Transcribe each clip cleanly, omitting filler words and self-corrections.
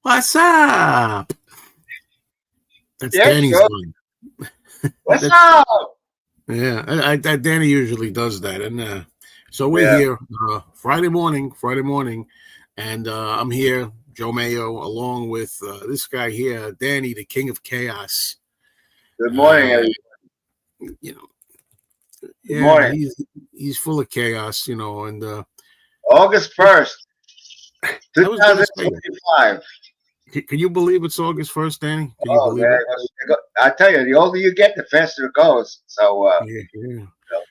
What's up? That's Yeah, Danny's sure. line. What's That's up? yeah. Danny usually does that, and so we're Yeah. here Friday morning, and I'm here, Joe Mayo, along with this guy here, Danny, the King of Chaos. Good morning, Uh, everyone. you know, Good yeah, morning. he's full of chaos, and August 1st, I was gonna say, 2025. can you believe it's August 1st, Danny? Can you Oh, believe man. it? I tell you, the older you get, the faster it goes. So, Yeah. get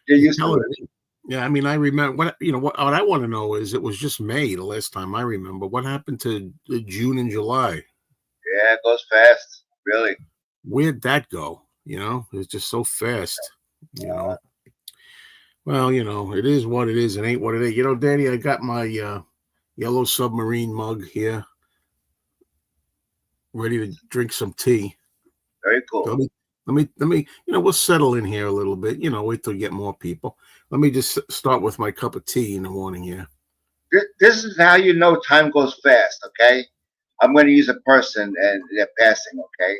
You're used to telling it. me. Yeah, I mean, I remember what I want to know is it was just May the last time I remember. What happened to June and July? Yeah, it goes fast. Really. Where'd that go? It's just so fast. You know. Well, it is what it is. It ain't what it ain't. Danny, I got my yellow submarine mug here, ready to drink some tea. Very So cool. let me. We'll settle in here a little bit. Wait till we get more people. Let me just start with my cup of tea in the morning here. This is how you know time goes fast, okay? I'm going to use a person and they're passing, okay?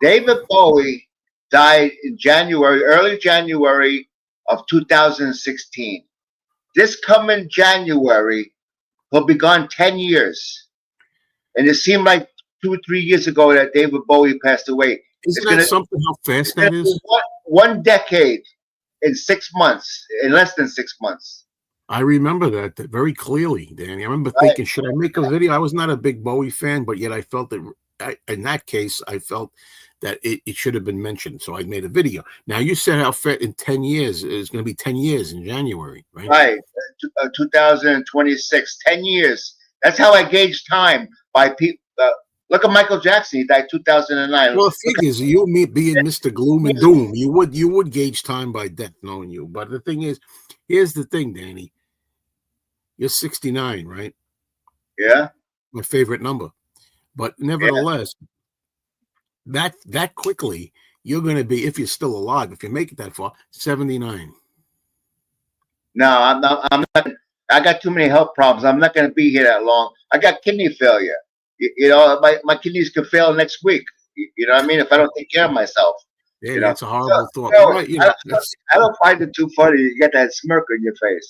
David Bowie died in January, early January of 2016. This coming January, he'll be gone 10 years. And it seemed like 2 or 3 years ago that David Bowie passed away. Isn't It's that gonna something how it's fast gonna that be is? one decade in 6 months, in less than 6 months. I remember that very clearly, Danny. I remember Right. thinking, should I make a video? I was not a big Bowie fan, but yet I felt that in that case, I felt that it should have been mentioned. So I made a video. Now, you said how in 10 years, it's going to be 10 years in January, right? Right. 2026, 10 years. That's how I gauge time by people. Look at Michael Jackson. He died 2009. Well, it Look figures you me being Mr. Gloom and at Doom, you would gauge time by death, knowing you. But the thing is, here's the thing, Danny. You're 69, right? yeah. My favorite number. But Yeah. nevertheless, that quickly, you're going to be, if you're still alive, if you make it that far, 79. No, I'm not. I got too many health problems. I'm not going to be here that long. I got kidney failure. My kidneys could fail next week. You know what I mean? If I don't take care of myself. Yeah, You know. that's a So, horrible thought. so Right, that's I don't find it too funny. You get that smirk on your face.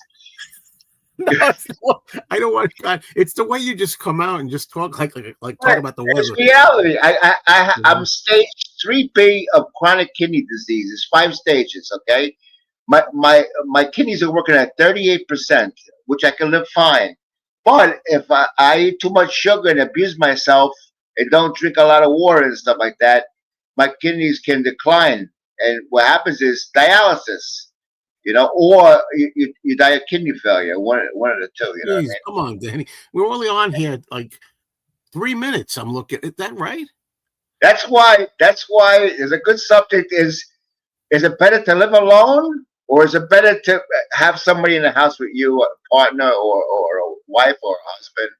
no, I don't want to. It's the way you just come out and just talk like talk Right. about the It's weather. reality. I'm stage 3B of chronic kidney disease. It's 5 stages. Okay, my kidneys are working at 38%, which I can live fine. But if I eat too much sugar and abuse myself and don't drink a lot of water and stuff like that, my kidneys can decline. And what happens is dialysis. Or you die of kidney failure. One of the two. You know what I Jeez, mean? come on, Danny. We're only on here like 3 minutes. I'm looking. Is that right? That's why. Is a good subject. Is it better to live alone, or is it better to have somebody in the house with you, a partner, or a wife or a husband?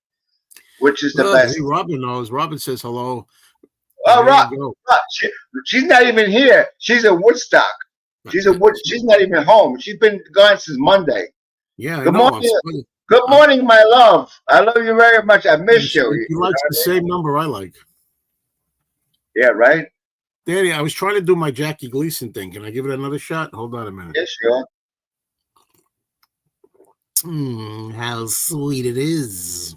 Which is the Well, best? hey, Robin knows. Robin says hello. Oh, There you Rob, go. she's not even here. She's in Woodstock. She's not even home. She's been gone since Monday. Yeah, I Good know. morning. Good morning, my love. I love you very much. I miss you. She likes the same number I like. Yeah, right. Danny, I was trying to do my Jackie Gleason thing. Can I give it another shot? Hold on a minute. Yeah, sure. How sweet it is.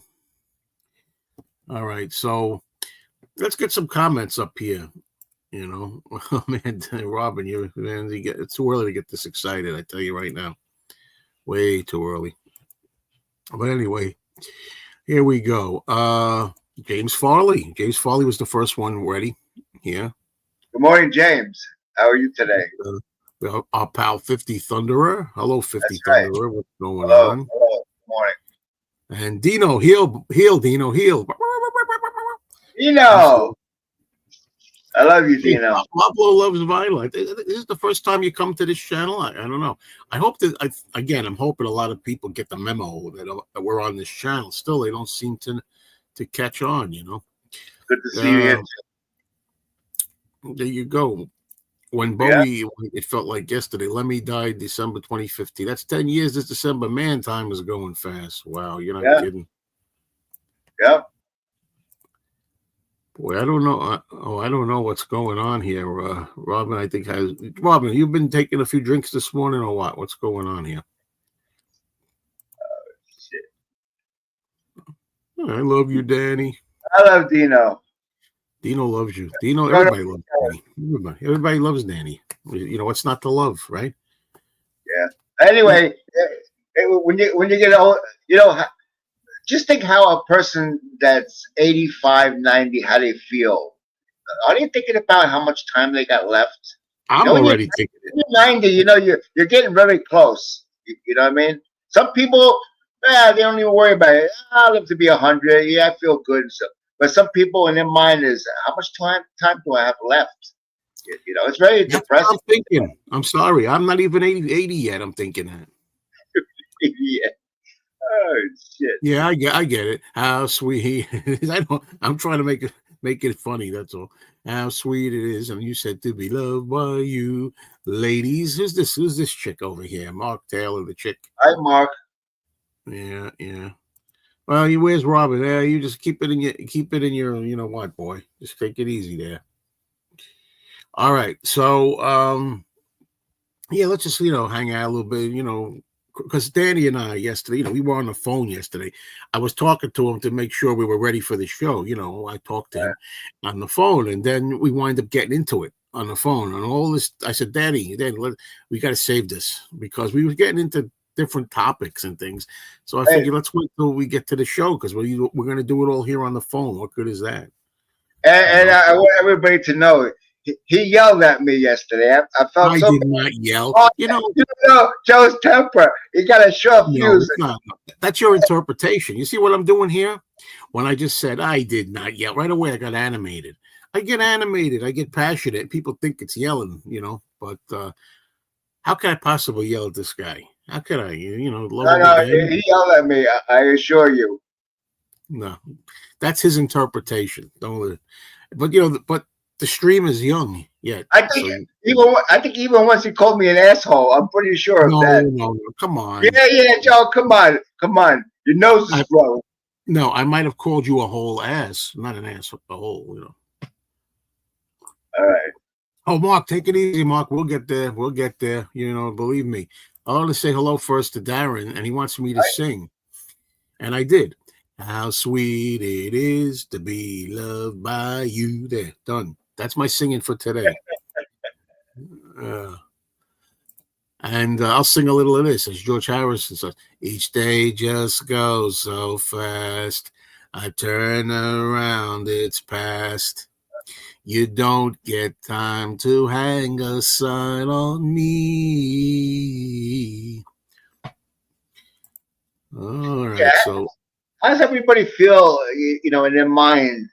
All right, so let's get some comments up here. Oh man, Robin, it's too early to get this excited. I tell you right now, way too early. But anyway, here we go. James Farley. James Farley was the first one ready. Yeah. Good morning, James. How are you today? Our pal 50 Thunderer. Hello, 50 That's right. Thunderer. What's going Hello. on? Hello. Good morning. And Dino, heal, Dino, heal. Dino. I love you, Dino. Pablo loves vinyl. This is the first time you come to this channel. I don't know. I hope that I'm hoping a lot of people get the memo that we're on this channel. Still, they don't seem to catch on. Good to see you here. There you go. When Bowie, it felt like yesterday. Lemmy died December 2015. That's 10 years this December. Man, time is going fast. Wow, you're not kidding. Yeah. Boy, I don't know. I don't know what's going on here. Robin, I think has Robin. You've been taking a few drinks this morning, or what? What's going on here? Shit. I love you, Danny. I love Dino. Dino loves you. Dino, No, no, everybody loves Danny. Everybody loves Danny. You know what's not to love, right? yeah. Anyway, when you get old, you know, just think how a person that's 85, 90, how they feel. Are they thinking about how much time they got left? You I'm know, already thinking it. when you're 90, you know, you're getting very close. You know what I mean? Some people, they don't even worry about it. I live to be 100. Yeah, I feel good. So, but some people in their mind is, how much time do I have left? You know, it's very That's what depressing. I'm thinking. I'm sorry. I'm not even 80 yet. I'm thinking that. Yeah. Oh shit. Yeah, I get it. How sweet. I'm trying to make it funny. That's all. How sweet it is. And you said to be loved by you, ladies. Who's this chick over here? Mark Taylor, the chick. Hi, Mark. Yeah, yeah. Well, where's Robin? Yeah, you just keep it in your, you know what, boy. Just take it easy there. All right. So yeah, let's just, hang out a little bit, because Danny and I yesterday, we were on the phone yesterday. I was talking to him to make sure we were ready for the show. I talked to him on the phone, and then we wind up getting into it on the phone and all this. I said, Danny, we got to save this because we were getting into different topics and things. So I figured let's wait till we get to the show because we're going to do it all here on the phone. What good is that? And I want everybody to know he yelled at me yesterday. I felt I so did bad. not yell. Oh, you know Joe's temper. He got a short No, fuse. it's not. That's your interpretation. You see what I'm doing here? When I just said I did not yell, right away I got animated. I get animated. I get passionate. People think it's yelling, but how can I possibly yell at this guy? How could I? Love him No, again? he yelled at me. I assure you. No, that's his interpretation. Don't. But but the stream is young yet. I think even once he called me an asshole. I'm pretty sure of that. No, come on. Yeah, Joe. Come on. Your nose is growing. No, I might have called you a whole ass, not an ass, a hole. All right. Oh, Mark, take it easy, Mark. We'll get there. Believe me. I want to say hello first to Darren, and he wants me to sing. And I did. How sweet it is to be loved by you. There, done. That's my singing for today. And I'll sing a little of this, as George Harrison says. Each day just goes so fast. I turn around, it's past. You don't get time to hang a sign on me. All right, so how does everybody feel? In their mind,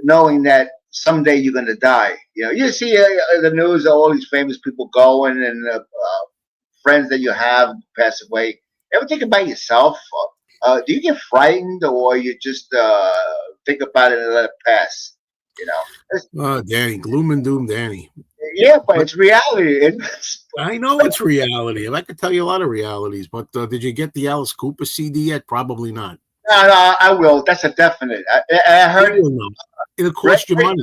knowing that someday you're going to die. You see the news, all these famous people going, and friends that you have pass away. Ever think about yourself? Do you get frightened, or you just think about it and let it pass? Danny, gloom and doom, Danny. Yeah, but it's reality. I know it's reality. I could tell you a lot of realities, but did you get the Alice Cooper CD yet? Probably not. No, I will. That's a definite. I heard it'll cost you money.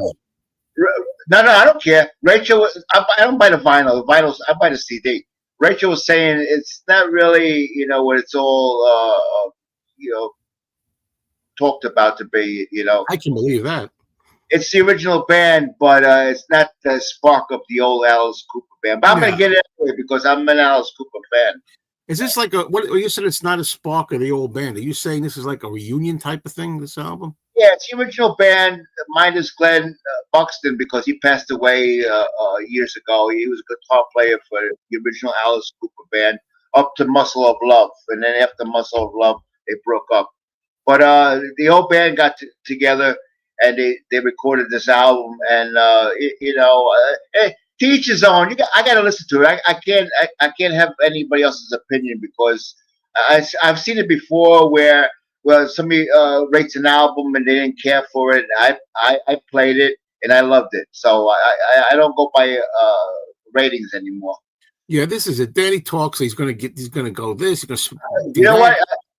No, I don't care. Rachel, I don't buy the vinyl. The vinyls, I buy the CD. Rachel was saying it's not really, what it's all, talked about to be. I can believe that. It's the original band, but it's not the spark of the old Alice Cooper band. But I'm going to get it anyway because I'm an Alice Cooper fan. Is this like what you said? It's not a spark of the old band. Are you saying this is like a reunion type of thing? This album? Yeah, it's the original band, minus Glenn Buxton, because he passed away years ago. He was a guitar player for the original Alice Cooper band, up to Muscle of Love, and then after Muscle of Love, they broke up. But the old band got together and they recorded this album, and to each his own. I got to listen to it. I can't have anybody else's opinion because I've seen it before where somebody rates an album and they didn't care for it. I played it and I loved it, so I don't go by ratings anymore. Yeah, this is it. Danny talks. He's gonna go this. He's gonna. You know what?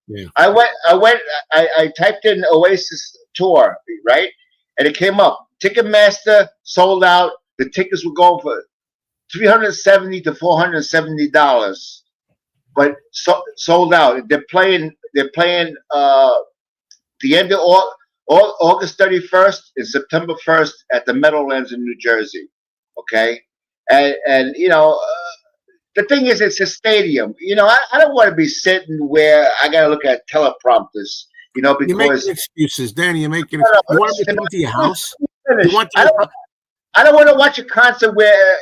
Yeah. I typed in Oasis tour, right? and it came up. Ticketmaster sold out. The tickets were going for $370 to $470, but sold out. They're playing. The end of August 31st and September 1st at the Meadowlands in New Jersey. Okay, and the thing is, it's a stadium. I don't want to be sitting where I got to look at teleprompters. Because you're making excuses, Danny. You're making. You want to come to your house? I don't want to watch a concert where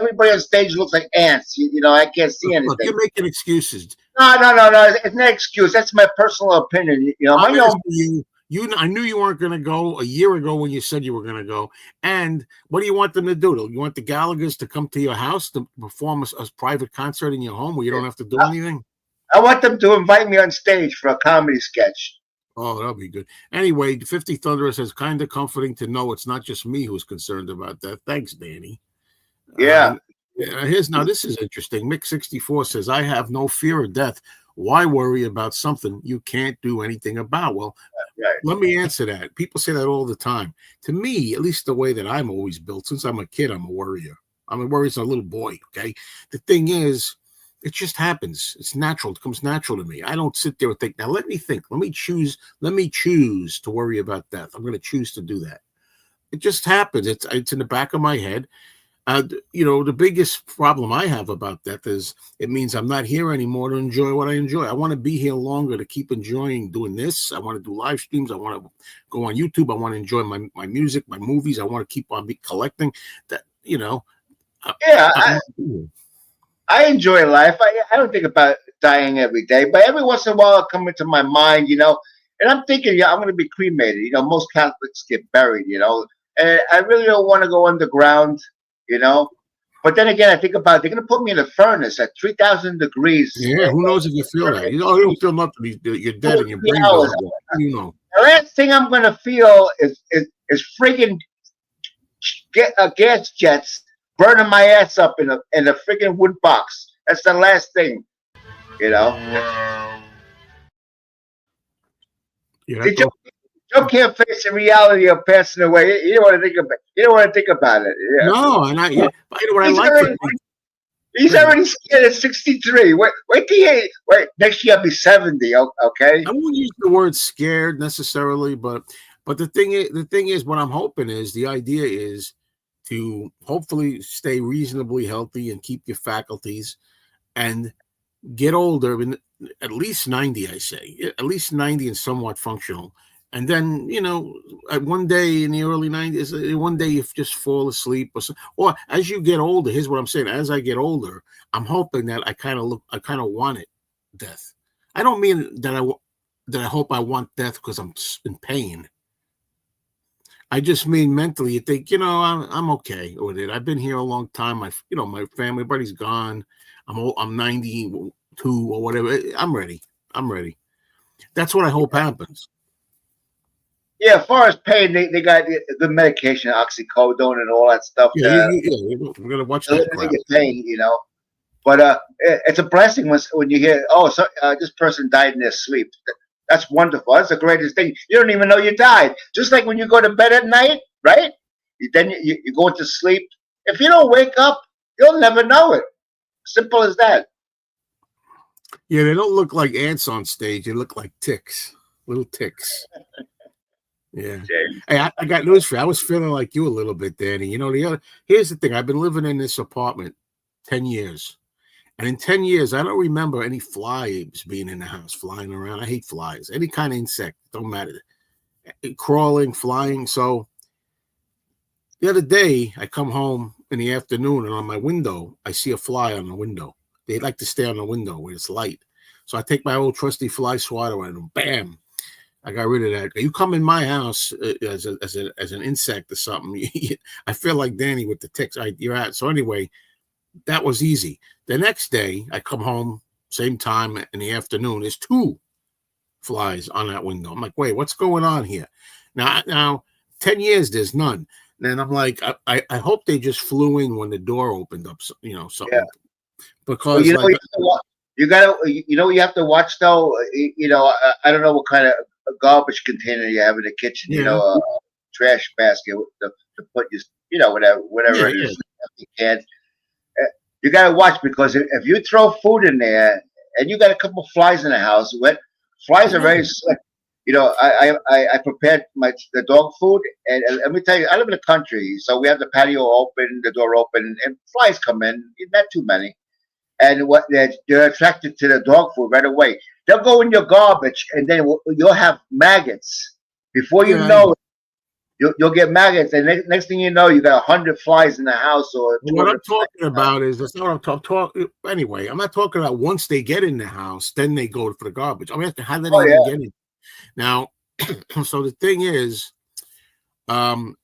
everybody on stage looks like ants. I can't see anything. Look, you're making excuses. No. It's not an excuse. That's my personal opinion. I knew you weren't going to go a year ago when you said you were going to go. And what do you want them to do? You want the Gallaghers to come to your house to perform a private concert in your home where you don't have to do anything? I want them to invite me on stage for a comedy sketch. Oh, that'll be good. Anyway, 50 Thunderous is kind of comforting to know it's not just me who's concerned about that. Thanks, Danny. Yeah. This is interesting. Mick64 says, I have no fear of death. Why worry about something you can't do anything about? Well, right. Let me answer that. People say that all the time. To me, at least the way that I'm always built, since I'm a kid, I'm a worrier. I'm a worrier as a little boy, okay? The thing is, it just happens. It's natural. It comes natural to me. I don't sit there and think, now let me think. Let me choose to worry about death. I'm going to choose to do that. It just happens. It's in the back of my head. The biggest problem I have about that is it means I'm not here anymore to enjoy what I enjoy. I want to be here longer to keep enjoying doing this. I want to do live streams. I want to go on YouTube. I want to enjoy my music, my movies. I want to keep on collecting that, I enjoy life. I don't think about dying every day, but every once in a while it comes into my mind, and I'm thinking, I'm going to be cremated. Most Catholics get buried, and I really don't want to go underground. But then again, I think about they're going to put me in a furnace at 3,000 degrees. Yeah, who knows if you feel that? You don't feel nothing. You're dead and your brain goes. The last thing I'm going to feel is friggin' gas jets burning my ass up in a friggin' wood box. That's the last thing. Yeah, You can't face the reality of passing away. You don't want to think about it. Yeah. No, and he's already scared at 63. Wait next year I'll be 70. Okay. I won't use the word scared necessarily, but the thing is, what I'm hoping is the idea is to hopefully stay reasonably healthy and keep your faculties and get older, at least 90. I say at least 90 and somewhat functional. And then, one day in the early 90s, one day you just fall asleep or as you get older, here's what I'm saying. As I get older, I'm hoping that I kind of want it, death. I don't mean that I hope I want death because I'm in pain. I just mean mentally you think, I'm okay with it. I've been here a long time. My family, everybody's gone. I'm 92 or whatever. I'm ready. That's what I hope happens. Yeah, as far as pain, they got the medication, oxycodone, and all that stuff. Yeah, we're gonna watch that. They get pain, But it's a blessing when you hear, this person died in their sleep. That's wonderful. That's the greatest thing. You don't even know you died. Just like when you go to bed at night, right? Then you go into sleep. If you don't wake up, you'll never know it. Simple as that. Yeah, they don't look like ants on stage. They look like ticks, little ticks. Yeah. Hey, I got news for you. I was feeling like you a little bit, Danny. Here's the thing. I've been living in this apartment 10 years. And in 10 years, I don't remember any flies being in the house, flying around. I hate flies. Any kind of insect, don't matter. Crawling, flying. So the other day, I come home in the afternoon, and on my window, I see a fly on the window. They like to stay on the window where it's light. So I take my old trusty fly swatter and bam, I got rid of that. You come in my house as an insect or something. I feel like Danny with the ticks. You're at. So anyway, that was easy. The next day, I come home, same time in the afternoon. There's 2 flies on that window. I'm like, wait, what's going on here? Now, 10 years, there's none. And I'm like, I hope they just flew in when the door opened up. Something. Yeah. Because you have to watch though. I don't know what kind of garbage container you have in the kitchen. trash basket to put your, whatever Yeah, it yeah. is you can. You got to watch because if you throw food in there and you got a couple flies in the house, flies are Yeah. very slick. I prepared the dog food, and let me tell you, I live in the country, so we have the patio open, the door open, and flies come in, not too many, and what they're attracted to the dog food right away. They'll go in your garbage, and then you'll have maggots. Before you Yeah, I know know. it, you'll get maggots, and next thing you know, you got 100 flies in the house or two What I'm hundred talking flies. about is that's not what I'm talking. Anyway, I'm not talking about once they get in the house, then they go for the garbage. I'm asking how did they Oh even yeah, get in? Now, so the thing is, um,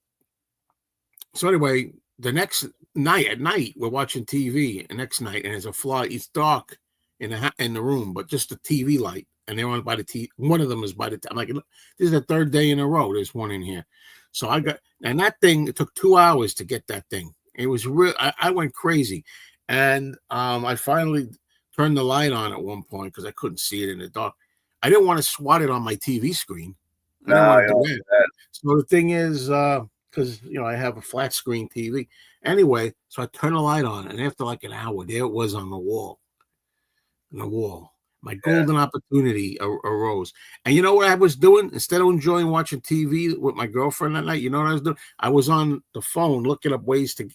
so anyway, the next night at night we're watching TV. The next night, and there's a fly. It's dark in the room, but just the TV light, and they're on by the TV. One of them is by the. I'm like, look, this is the third day in a row. There's one in here. So I got, and that thing. It took 2 hours to get that thing. It was real. I went crazy, and I finally turned the light on at one point because I couldn't see it in the dark. I didn't want to swat it on my TV screen. I didn't no, want you to do don't that. do that. So the thing is, because I have a flat screen TV. Anyway, so I turned the light on, and after like an hour, there it was on the wall. On the wall. My Yeah, golden opportunity arose. And you know what I was doing? Instead of enjoying watching TV with my girlfriend that night, you know what I was doing? I was on the phone looking up ways to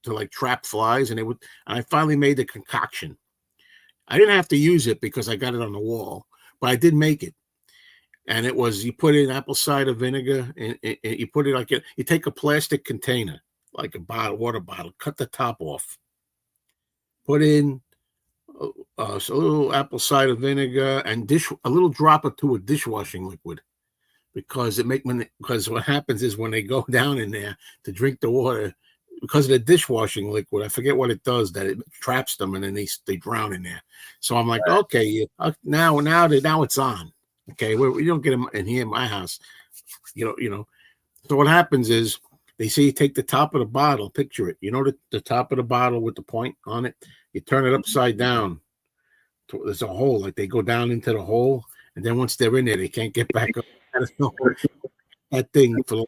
like trap flies, and I finally made the concoction. I didn't have to use it because I got it on the wall, but I did make it. And it was you put in apple cider vinegar and you put it like you take a plastic container, like a water bottle, cut the top off, put in so a little apple cider vinegar and a little drop or two of dishwashing liquid because because what happens is when they go down in there to drink the water because of the dishwashing liquid, I forget what it does that it traps them and then they drown in there. So I'm like, right. okay, now it's on. Okay, we don't get them in here in my house, you know. So what happens is they say you take the top of the bottle, picture it. You know the top of the bottle with the point on it. You turn it upside down. There's a hole, like they go down into the hole, and then once they're in there, they can't get back up. That thing for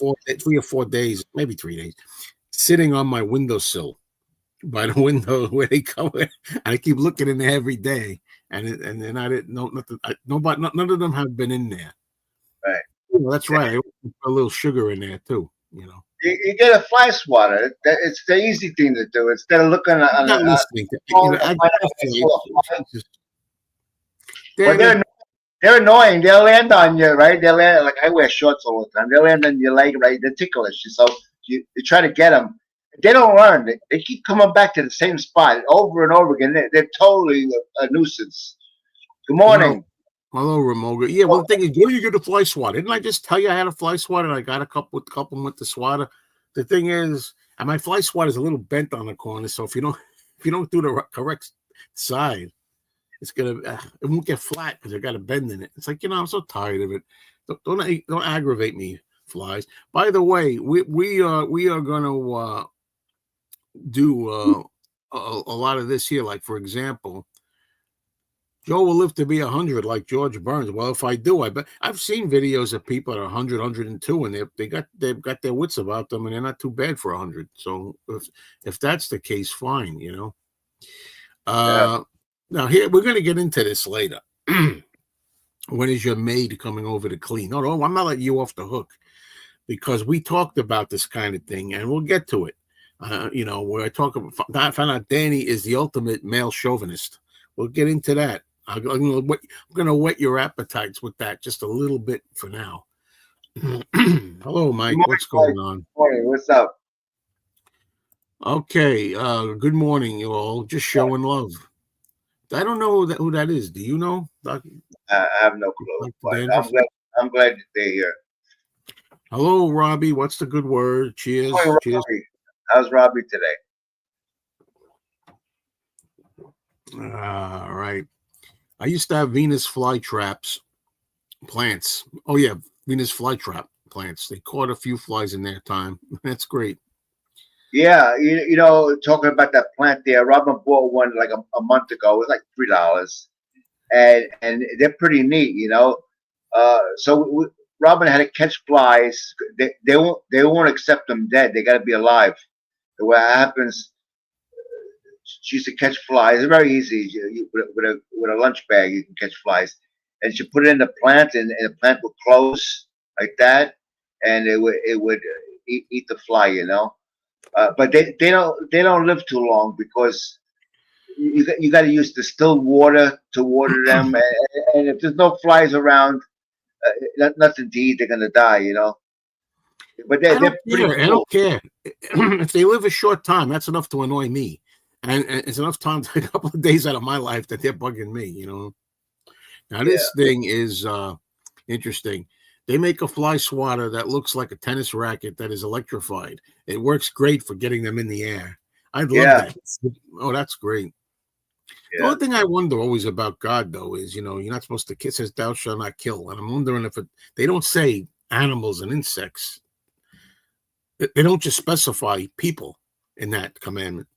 like 3 or 4 days, maybe 3 days, sitting on my windowsill by the window where they come in. I keep looking in there every day, and then I didn't know nothing. None of them have been in there. Right. That's right. I put a little sugar in there too. You get a fly swatter. It's the easy thing to do instead of looking I'm on not the listening to phone to I find got out a it's full of flies. flight. Well, Danny, they're annoying. They'll land on you, right? They'll land like I wear shorts all the time. They'll land on your leg, right? They're ticklish. So you try to get them. They don't learn. They keep coming back to the same spot over and over again. They're totally a nuisance. Good well, morning. hello, Ramoga. Yeah, well, the thing is, where do you get a fly swatter? Didn't I just tell you I had a fly swatter and I got a couple with the swatter? The thing is, and my fly swatter is a little bent on the corner, so if you don't do the correct side, it's gonna it won't get flat because I got a bend in it. It's like I'm so tired of it. Don't aggravate me, flies. By the way, we are gonna do a lot of this here. Like for example, Joe will live to be 100 like George Burns. Well, if I do, I bet I've seen videos of people at 100, 102, and they've got their wits about them, and they're not too bad for 100. So if that's the case, fine. Yeah. Uh, Now here we're going to get into this later. When is your maid coming over to clean? No, I'm not letting you off the hook because we talked about this kind of thing, and we'll get to it. Where I found out Danny is the ultimate male chauvinist. We'll get into that. I'm going to whet your appetites with that just a little bit for now. Hello, Good Mike. morning, What's Mike. going on? Good morning. What's up? Okay. Good morning, you all. Just showing love. I don't know who that is. Do you know, I have no clue, Dr. but Dandruff? I'm glad that they're here. Hello, Robbie. What's the good word? Good Cheers. morning, Cheers. Robbie. How's Robbie today? All right. I used to have Venus flytraps plants. Oh, yeah. Venus flytrap plants. They caught a few flies in their time. That's great. Yeah, talking about that plant there, Robin bought one like a month ago. It was like $3, and they're pretty neat. So Robin had to catch flies. They won't accept them dead. They got to be alive. What happens? She used to catch flies. It's very easy. With a lunch bag, you can catch flies, and she put it in the plant, and the plant would close like that, and it would eat the fly. But they don't live too long because you got to use distilled water to water them, and if there's no flies around, nothing to eat, they're gonna die. But I don't they're pretty care. I cool. don't care. If they live a short time, that's enough to annoy me. And it's enough time to take a couple of days out of my life that they're bugging me. Now, Yeah, this thing is interesting. They make a fly swatter that looks like a tennis racket that is electrified. It works great for getting them in the air. I'd love yeah, that. Oh, that's great. The yeah. only thing I wonder always about God, though, is, you're not supposed to kiss, says thou shalt not kill. And I'm wondering if they don't say animals and insects. They don't just specify people in that commandment.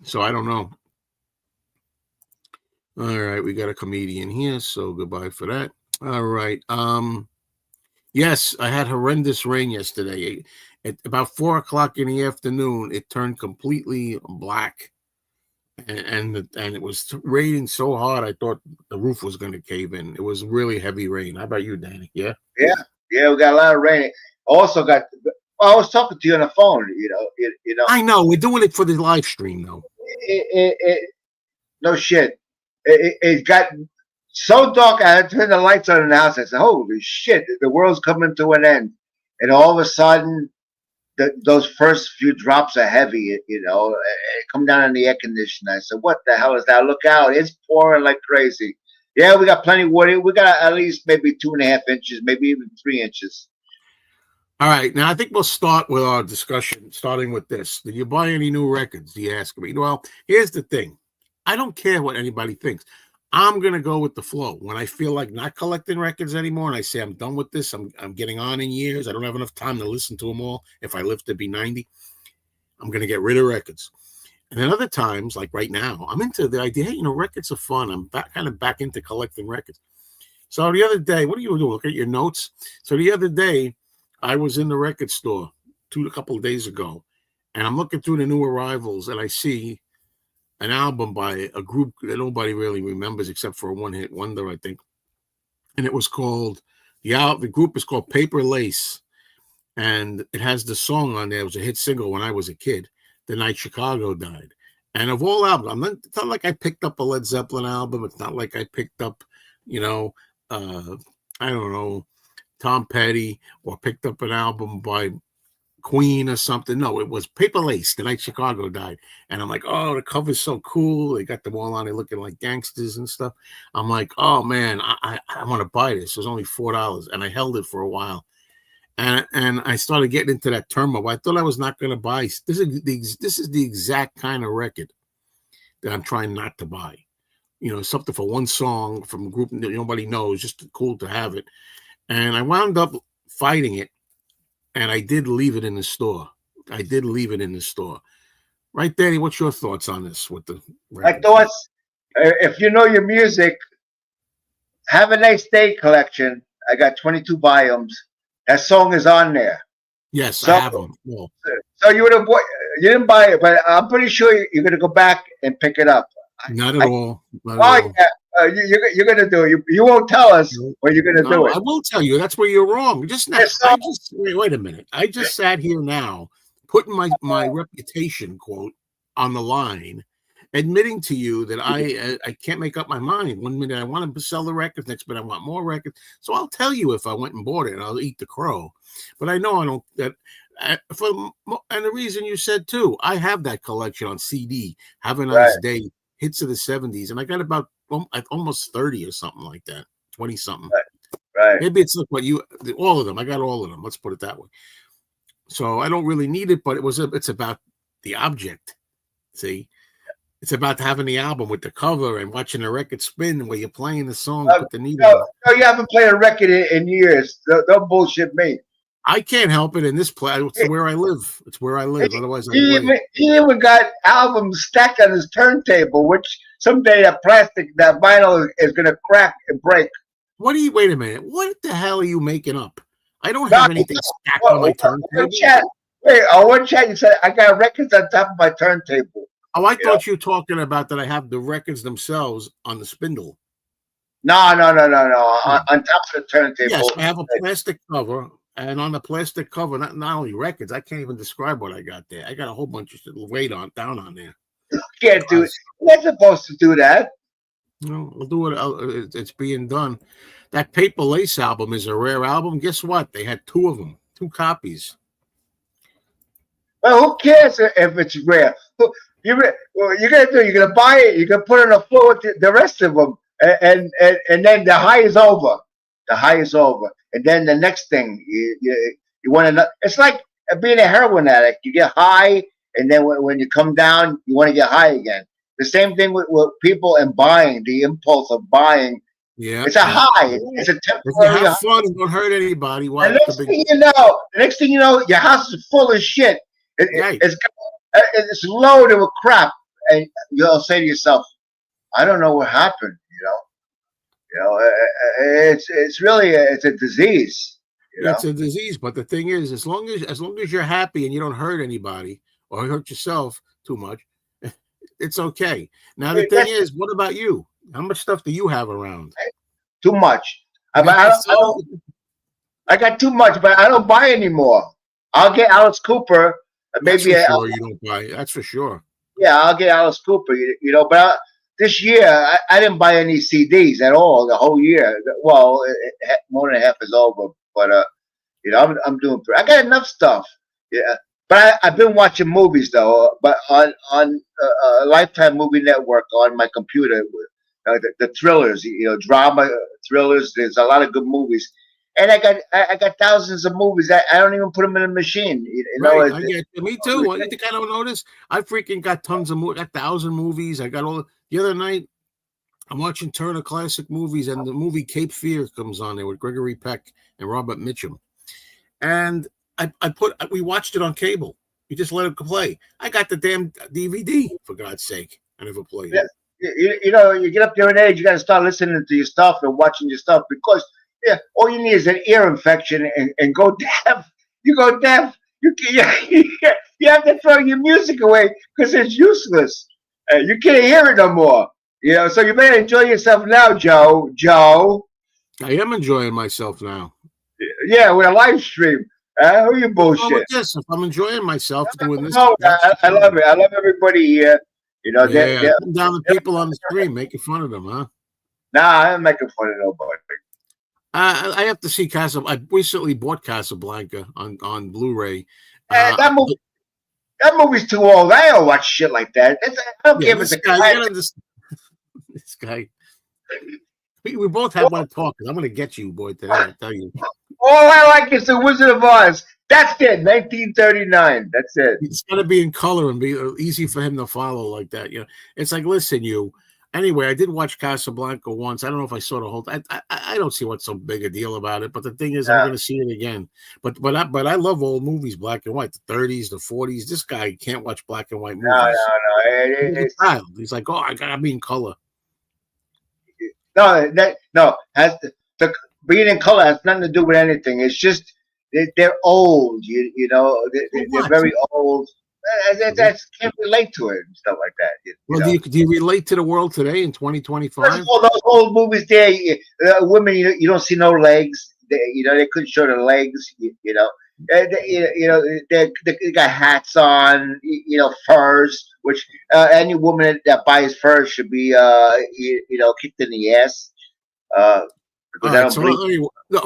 So I don't know. All right, we got a comedian here, so goodbye for that. All right. Yes, I had horrendous rain yesterday. At about 4 o'clock in the afternoon, it turned completely black, and it was raining so hard I thought the roof was going to cave in. It was really heavy rain. How about you, Danny? Yeah. Yeah, yeah, we got a lot of rain. Also got. Well, I was talking to you on the phone. I know we're doing it for the live stream, though. No shit. It got so dark. I had to turn the lights on in the house. I said, "Holy shit, the world's coming to an end." And all of a sudden, those first few drops are heavy. Come down on the air conditioner. I said, "What the hell is that? Look out! It's pouring like crazy." Yeah, we got plenty of water. We got at least maybe 2.5 inches, maybe even 3 inches. All right, now I think we'll start with our discussion, starting with this. Did you buy any new records? You ask me. Well, here's the thing. I don't care what anybody thinks. I'm going to go with the flow. When I feel like not collecting records anymore and I say I'm done with this, I'm getting on in years, I don't have enough time to listen to them all. If I live to be 90, I'm going to get rid of records. And then other times, like right now, I'm into the idea, hey, records are fun. I'm kind of back into collecting records. So the other day, what are you doing? Look at your notes. So the other day, I was in the record store a couple of days ago, and I'm looking through the new arrivals, and I see an album by a group that nobody really remembers except for a one-hit wonder, I think. And it was called, the group is called Paper Lace, and it has the song on there. It was a hit single when I was a kid, The Night Chicago Died. And of all albums, it's not like I picked up a Led Zeppelin album. It's not like I picked up, I don't know, Tom Petty, or picked up an album by Queen or something. No, it was Paper Lace, The Night Chicago Died. And I'm like, oh, the cover's so cool. They got them all on there looking like gangsters and stuff. I'm like, oh man, I want to buy this. It was only $4, and I held it for a while. And I started getting into that turmoil. I thought I was not going to buy. This is the exact kind of record that I'm trying not to buy. Something for one song from a group that nobody knows, just cool to have it. And I wound up fighting it, and I did leave it in the store. Right, Danny, what's your thoughts on this with the My record? thoughts, if you know your music, Have a Nice Day collection. I got 22 volumes. That song is on there. Yes, So, I have them. Well, so you didn't buy it, but I'm pretty sure you're going to go back and pick it up. not at all. Not Oh at all. yeah, you're going to do it. You won't tell us, but you're going to do No, it. I will tell you. That's where you're wrong. Just now. Wait a minute. I just sat here now, putting my reputation quote on the line, admitting to you that I can't make up my mind. One minute I want to sell the records, next minute I want more records. So I'll tell you if I went and bought it, and I'll eat the crow. But I know I don't. And the reason you said too, I have that collection on CD. Have a Nice Day, hits of the '70s, and I got about almost 30 or something like that, 20 something. Right. Maybe it's like all of them. I got all of them. Let's put it that way. So I don't really need it, but it's about the object. See, it's about having the album with the cover and watching the record spin where you're playing the song. Put the needle. No, you haven't played a record in years. Don't bullshit me. I can't help it in this place. It's where I live. It's where I live. Otherwise, he even got albums stacked on his turntable, which someday that vinyl is going to crack and break. What do you? Wait a minute. What the hell are you making up? I don't No, have anything stacked on my turntable. chat. Wait, on one chat you said I got records on top of my turntable. Oh, I You know? thought you were talking about that I have the records themselves on the spindle. No. On top of the Yes, turntable. I have a plastic cover, and on the plastic cover, not only records, I can't even describe what I got there. I got a whole bunch of weight on down on there. You can't do it. You're not supposed to do that. We'll do it. It's being done. That Paper Lace album is a rare album. Guess what? They had two of them, two copies. Well, who cares if it's rare? What you're gonna do? You're gonna buy it. You're gonna put it on the floor with the rest of them, and then the high is over. The high is over, and then the next thing you want to. It's like being a heroin addict. You get high, and then when you come down, you want to get high again. The same thing with people and buying. The impulse of buying. Yeah, It's a high. It's a if you temporary have high. fun and don't hurt anybody, why? The next thing you know, your house is full of shit. Right. It's loaded with crap, and you'll say to yourself, "I don't know what happened." It's really it's a disease. It's a disease, but the thing is, as long as you're happy and you don't hurt anybody or hurt yourself too much, it's okay. Now the thing is, what about you? How much stuff do you have around? Too much. I got too much, but I don't buy anymore. I'll get Alice Cooper. That's for sure. You don't buy. That's for sure. Yeah, I'll get Alice Cooper. But this year I didn't buy any CDs at all. The whole year. Well, more than half is over. But I'm doing. I got enough stuff. Yeah, but I've been watching movies though. But on Lifetime Movie Network on my computer, the thrillers. Drama thrillers. There's a lot of good movies. And I got thousands of movies. I don't even put them in a machine. Right, I get me too. You think I don't notice? I freaking got tons of movies. Got 1,000 movies. I got all. The other night, I'm watching Turner Classic Movies, and the movie Cape Fear comes on there with Gregory Peck and Robert Mitchum. And we watched it on cable. We just let it play. I got the damn DVD, for God's sake. I never played it. You get up there in age, you got to start listening to your stuff and watching your stuff because all you need is an ear infection and go deaf. You go deaf. You have to throw your music away because it's useless. You can't hear it no more. So you better enjoy yourself now, Joe. I am enjoying myself now. Yeah, with a live stream. Who you bullshit? If I'm enjoying myself doing this, I love it. I love everybody here. They're down the people on the stream making fun of them, huh? Nah, I'm making fun of nobody. I have to see Casablanca. I recently bought Casablanca on Blu-ray. That movie's too old. I don't watch shit like that. I don't give this a guy. This guy. We both have one talking. I'm going to get you, boy, today. I tell you. All I like is The Wizard of Oz. That's it. 1939. That's it. It's got to be in color and be easy for him to follow like that. It's like, listen, you. Anyway, I did watch Casablanca once. I don't know if I saw the whole. I don't see what's so big a deal about it. But the thing is, I'm going to see it again. But I love old movies, black and white, the 30s, the 40s. This guy can't watch black and white movies. No. He's a child. He's like, I gotta be in color. No. The being in color has nothing to do with anything. It's just they're old. They're very old. I can't relate to it and stuff like that. Do you relate to the world today in 2025? First of all, those old movies there, women, you don't see no legs. They couldn't show the legs. They got hats on. Furs, which any woman that buys furs should be, kicked in the ass.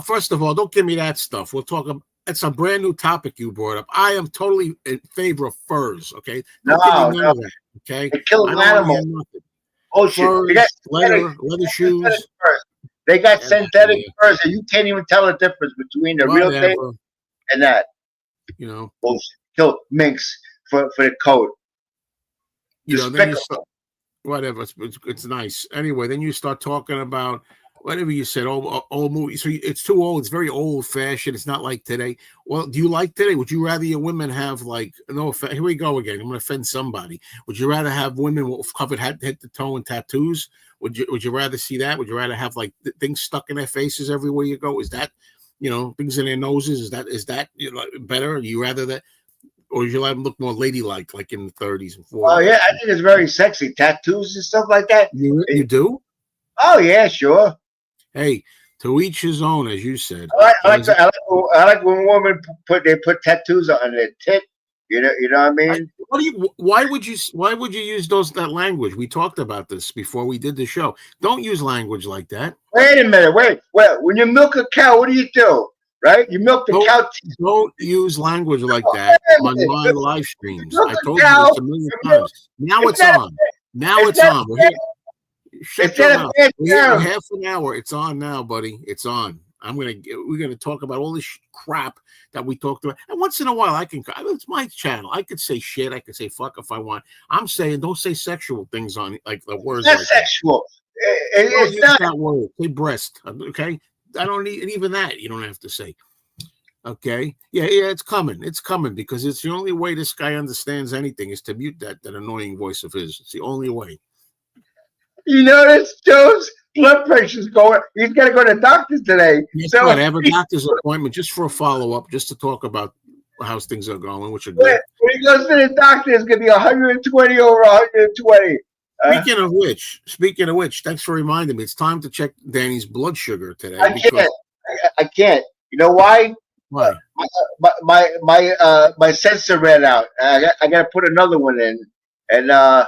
First of all, don't give me that stuff. We'll talk about. It's a brand new topic you brought up. I am totally in favor of furs. Okay, no. That, okay, they kill an animal. Oh shit! They got leather shoes. They got synthetic furs, and you can't even tell the difference between the real thing and that. Bullshit. Kill minks for the coat. Then whatever. It's nice. Anyway, then you start talking about whatever you said, old movie. So it's too old. It's very old fashioned. It's not like today. Well, do you like today? Would you rather your women have like no? Here we go again. I'm going to offend somebody. Would you rather have women covered head to toe and tattoos? Would you rather see that? Would you rather have like things stuck in their faces everywhere you go? Is that, things in their noses? Is that better? Would you rather that, or would you let them look more ladylike, like in the 30s and 40s? Oh yeah, I think it's very sexy. Tattoos and stuff like that. You do? Oh yeah, sure. Hey, to each his own, as you said. I like when women put tattoos on their tit. You know what I mean? Why would you use that language? We talked about this before we did the show. Don't use language like that. Wait a minute. Wait. When you milk a cow, what do? Right? You milk the cow. Don't use language like that on my live streams. I told you this a million times. Now it's on. Now it's on. Shut your mouth. Half an hour. It's on now, buddy. It's on. We're gonna talk about all this crap that we talked about. And once in a while, it's my channel. I could say shit. I could say fuck if I want. I'm saying don't say sexual things on like the words. It's not sexual. It's not that word. Say breast. Okay. I don't need even that. You don't have to say. Okay. Yeah. It's coming. It's coming because it's the only way this guy understands anything is to mute that annoying voice of his. It's the only way. You notice Joe's blood pressure's going. He's got to go to the doctor today. So I have a doctor's appointment just for a follow-up, just to talk about how things are going, which are good. When he goes to the doctor, it's going to be 120 over 120. Speaking of which, thanks for reminding me. It's time to check Danny's blood sugar today. I can't. You know why? Why? My sensor ran out. I got to put another one in, and I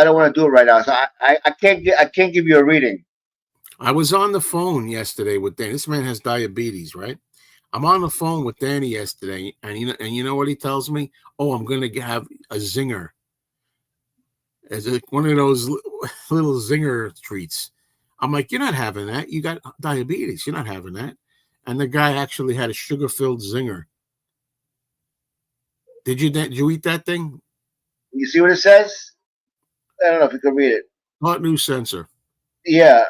don't want to do it right now, so I can't give you a reading. I was on the phone yesterday with Danny. This man has diabetes, right? I'm on the phone with Danny yesterday, and you know what he tells me? Oh, I'm going to have a zinger. It's like one of those little zinger treats. I'm like, you're not having that. You got diabetes. You're not having that. And the guy actually had a sugar-filled zinger. Did you eat that thing? You see what it says? I don't know if you can read it. Hot new sensor. Yeah.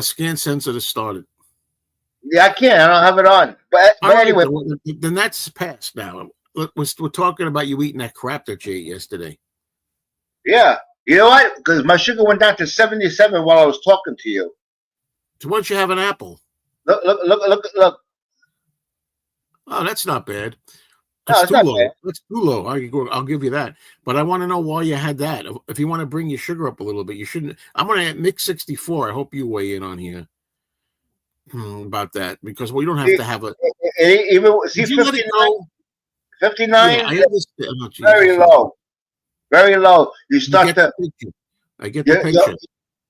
Scan sensor to start it. Yeah, I can't. I don't have it on. But anyway. Then that's past now. We're talking about you eating that crap that you ate yesterday. Yeah. You know what? Because my sugar went down to 77 while I was talking to you. So why don't you have an apple? Look. Oh, that's not bad. That's too low. That's too low. I'll give you that. But I want to know why you had that. If you want to bring your sugar up a little bit, you shouldn't. I'm going to Nick 64. I hope you weigh in on here about that because we don't have to have a. Even see 59. 59. Yeah, I understand. Very low. Very low. You start to. I get the picture.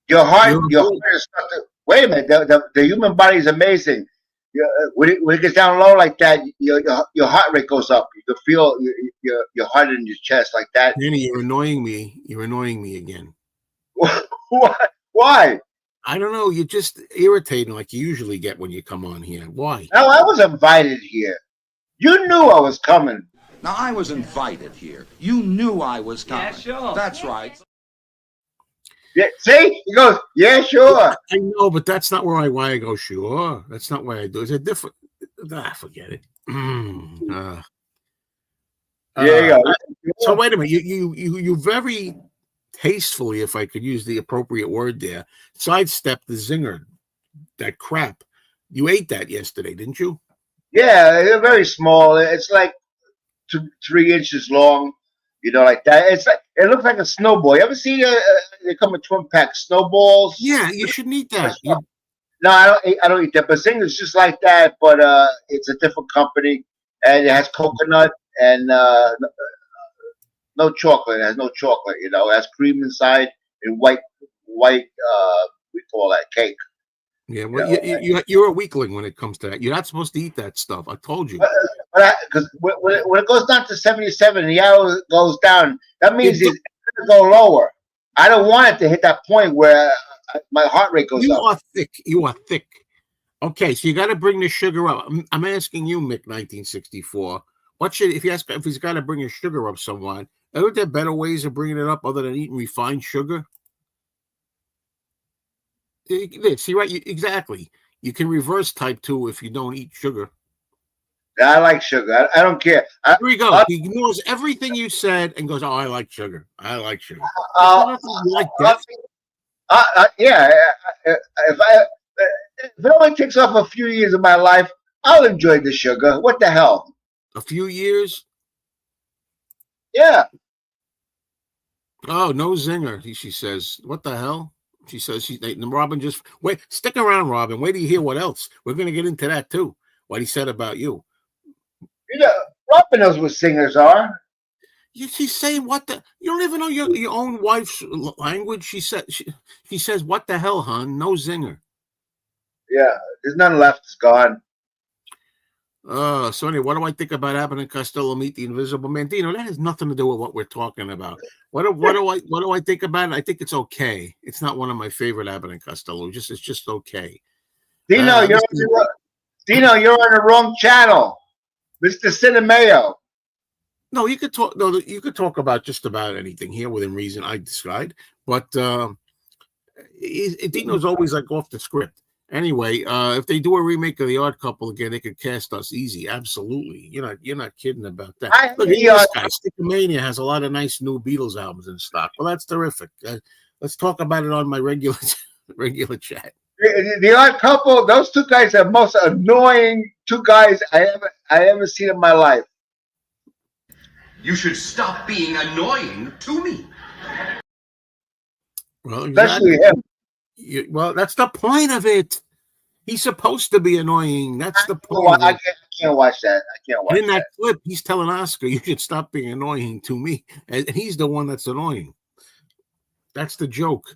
Your heart is start to. Wait a minute. The human body is amazing. When it gets down low like that, your heart rate goes up. You can feel your heart in your chest like that. Danny, you're annoying me. You're annoying me again. Why? I don't know. You're just irritating like you usually get when you come on here. Why? No, I was invited here. You knew I was coming. Now, I was invited here. You knew I was coming. Yeah, sure. That's right. Yeah, see? He goes, yeah, sure. I know, but that's not why I go, sure. That's not why I do it. It's a different. Forget it. Yeah, you go. So wait a minute. You very tastefully, if I could use the appropriate word there, sidestepped the zinger, that crap. You ate that yesterday, didn't you? Yeah, they're very small. It's like 3 inches long. Like that. It's like it looks like a snowball. You ever see they come in twin pack snowballs? Yeah, you shouldn't eat that. No, I don't eat that. But Zinger's just like that, but it's a different company, and it has coconut and no chocolate. It has no chocolate. It has cream inside and white. We call that cake. Yeah, well, you're a weakling when it comes to that. You're not supposed to eat that stuff. I told you. Because when it goes down to 77, the arrow goes down. That means it's going to go lower. I don't want it to hit that point where my heart rate goes up. You are thick. You are thick. Okay, so you got to bring the sugar up. I'm asking you, Mick, 1964. If he's got to bring his sugar up somewhat? Aren't there better ways of bringing it up other than eating refined sugar? See, right? Exactly. You can reverse type 2 if you don't eat sugar. I like sugar. I don't care. Here we go. He ignores everything you said and goes, "Oh, I like sugar. I like sugar." You like death? Yeah. If it only takes off a few years of my life, I'll enjoy the sugar. What the hell? A few years? Yeah. Oh, no zinger. She says, "What the hell?" She says, Robin, just wait. Stick around, Robin. Wait till you hear what else. We're going to get into that too. What he said about you. You know, Robin knows what singers are. She's saying what the? You don't even know your own wife's language. She says, "What the hell, hon? No zinger." Yeah, there's none left. It's gone. So anyway, what do I think about Abbott and Costello meet the Invisible Man? Dino, that has nothing to do with what we're talking about. What do I think about it? I think it's okay. It's not one of my favorite Abbott and Costello. It's just okay. Dino, you're on the wrong channel, Mr. Cinemeo. No, you could talk. No, you could talk about just about anything here within reason. I described, but Dino's always like off the script. Anyway, if they do a remake of The Odd Couple again, they could cast us easy. Absolutely, you're not kidding about that. Look, this guy, Stickomania, has a lot of nice new Beatles albums in stock. Well, that's terrific. Let's talk about it on my regular chat. The Odd Couple, those two guys are the most annoying two guys I ever seen in my life. You should stop being annoying to me. Well, especially him. Well, that's the point of it. He's supposed to be annoying. That's the point. I can't watch that. I can't watch that. In that clip, he's telling Oscar, "You should stop being annoying to me," and he's the one that's annoying. That's the joke.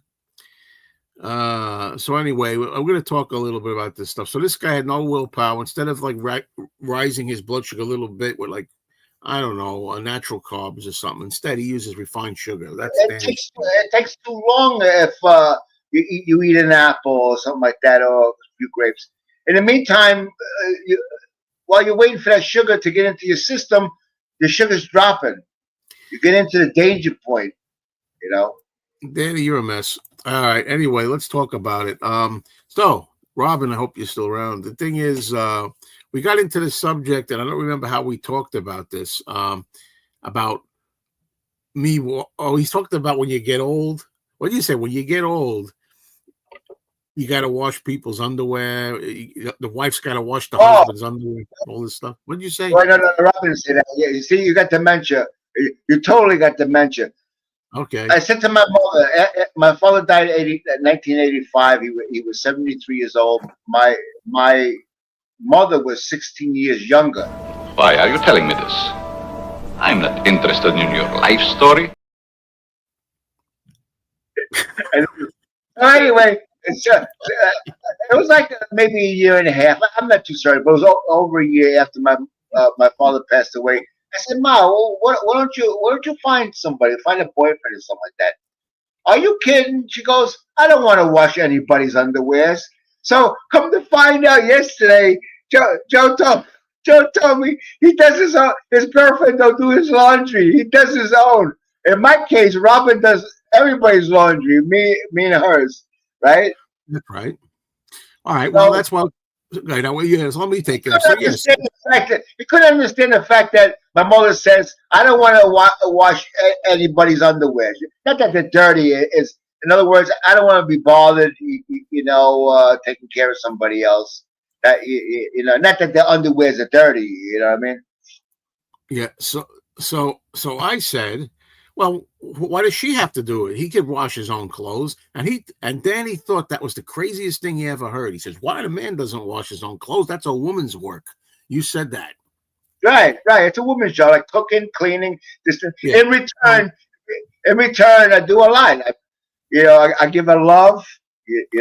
So anyway, I'm going to talk a little bit about this stuff. So this guy had no willpower. Instead of like rising his blood sugar a little bit with like, I don't know, a natural carbs or something. Instead, he uses refined sugar. It takes too long if you eat an apple or something like that, or a few grapes. In the meantime, while you're waiting for that sugar to get into your system, your sugar's dropping. You get into the danger point, Danny, you're a mess. All right. Anyway, let's talk about it. So, Robin, I hope you're still around. The thing is, we got into the subject, and I don't remember how we talked about this. About me. Oh, he talked about when you get old. What do you say? When you get old, you got to wash people's underwear. The wife's got to wash the husband's underwear. All this stuff. What did you say? No, Robin didn't say that. Yeah, you see, you got dementia. You totally got dementia. Okay. I said to my mother, my father died in 1985. He was 73 years old. My mother was 16 years younger. Why are you telling me this? I'm not interested in your life story. Anyway, it was like maybe a year and a half. I'm not too sorry, but it was over a year after my father passed away. I said, "Ma, why don't you find somebody, find a boyfriend or something like that?" "Are you kidding?" She goes, "I don't want to wash anybody's underwears." So come to find out, yesterday, Joe told me he does his girlfriend don't do his laundry. He does his own. In my case, Robin does everybody's laundry, me and hers, right? That's right. All right. Well, that's why. Okay, now, yes, let me take it. So, yes. You couldn't understand the fact that my mother says, "I don't want to wash anybody's underwear." Not that they're dirty. It's, in other words, I don't want to be bothered, taking care of somebody else. Not that their underwears are dirty. You know what I mean? Yeah. So I said, well, why does she have to do it? He could wash his own clothes. And Danny thought that was the craziest thing he ever heard. He says, why the man doesn't wash his own clothes? That's a woman's work. You said that. Right. It's a woman's job, like cooking, cleaning. Yeah. In return, I do a lot. I give her love.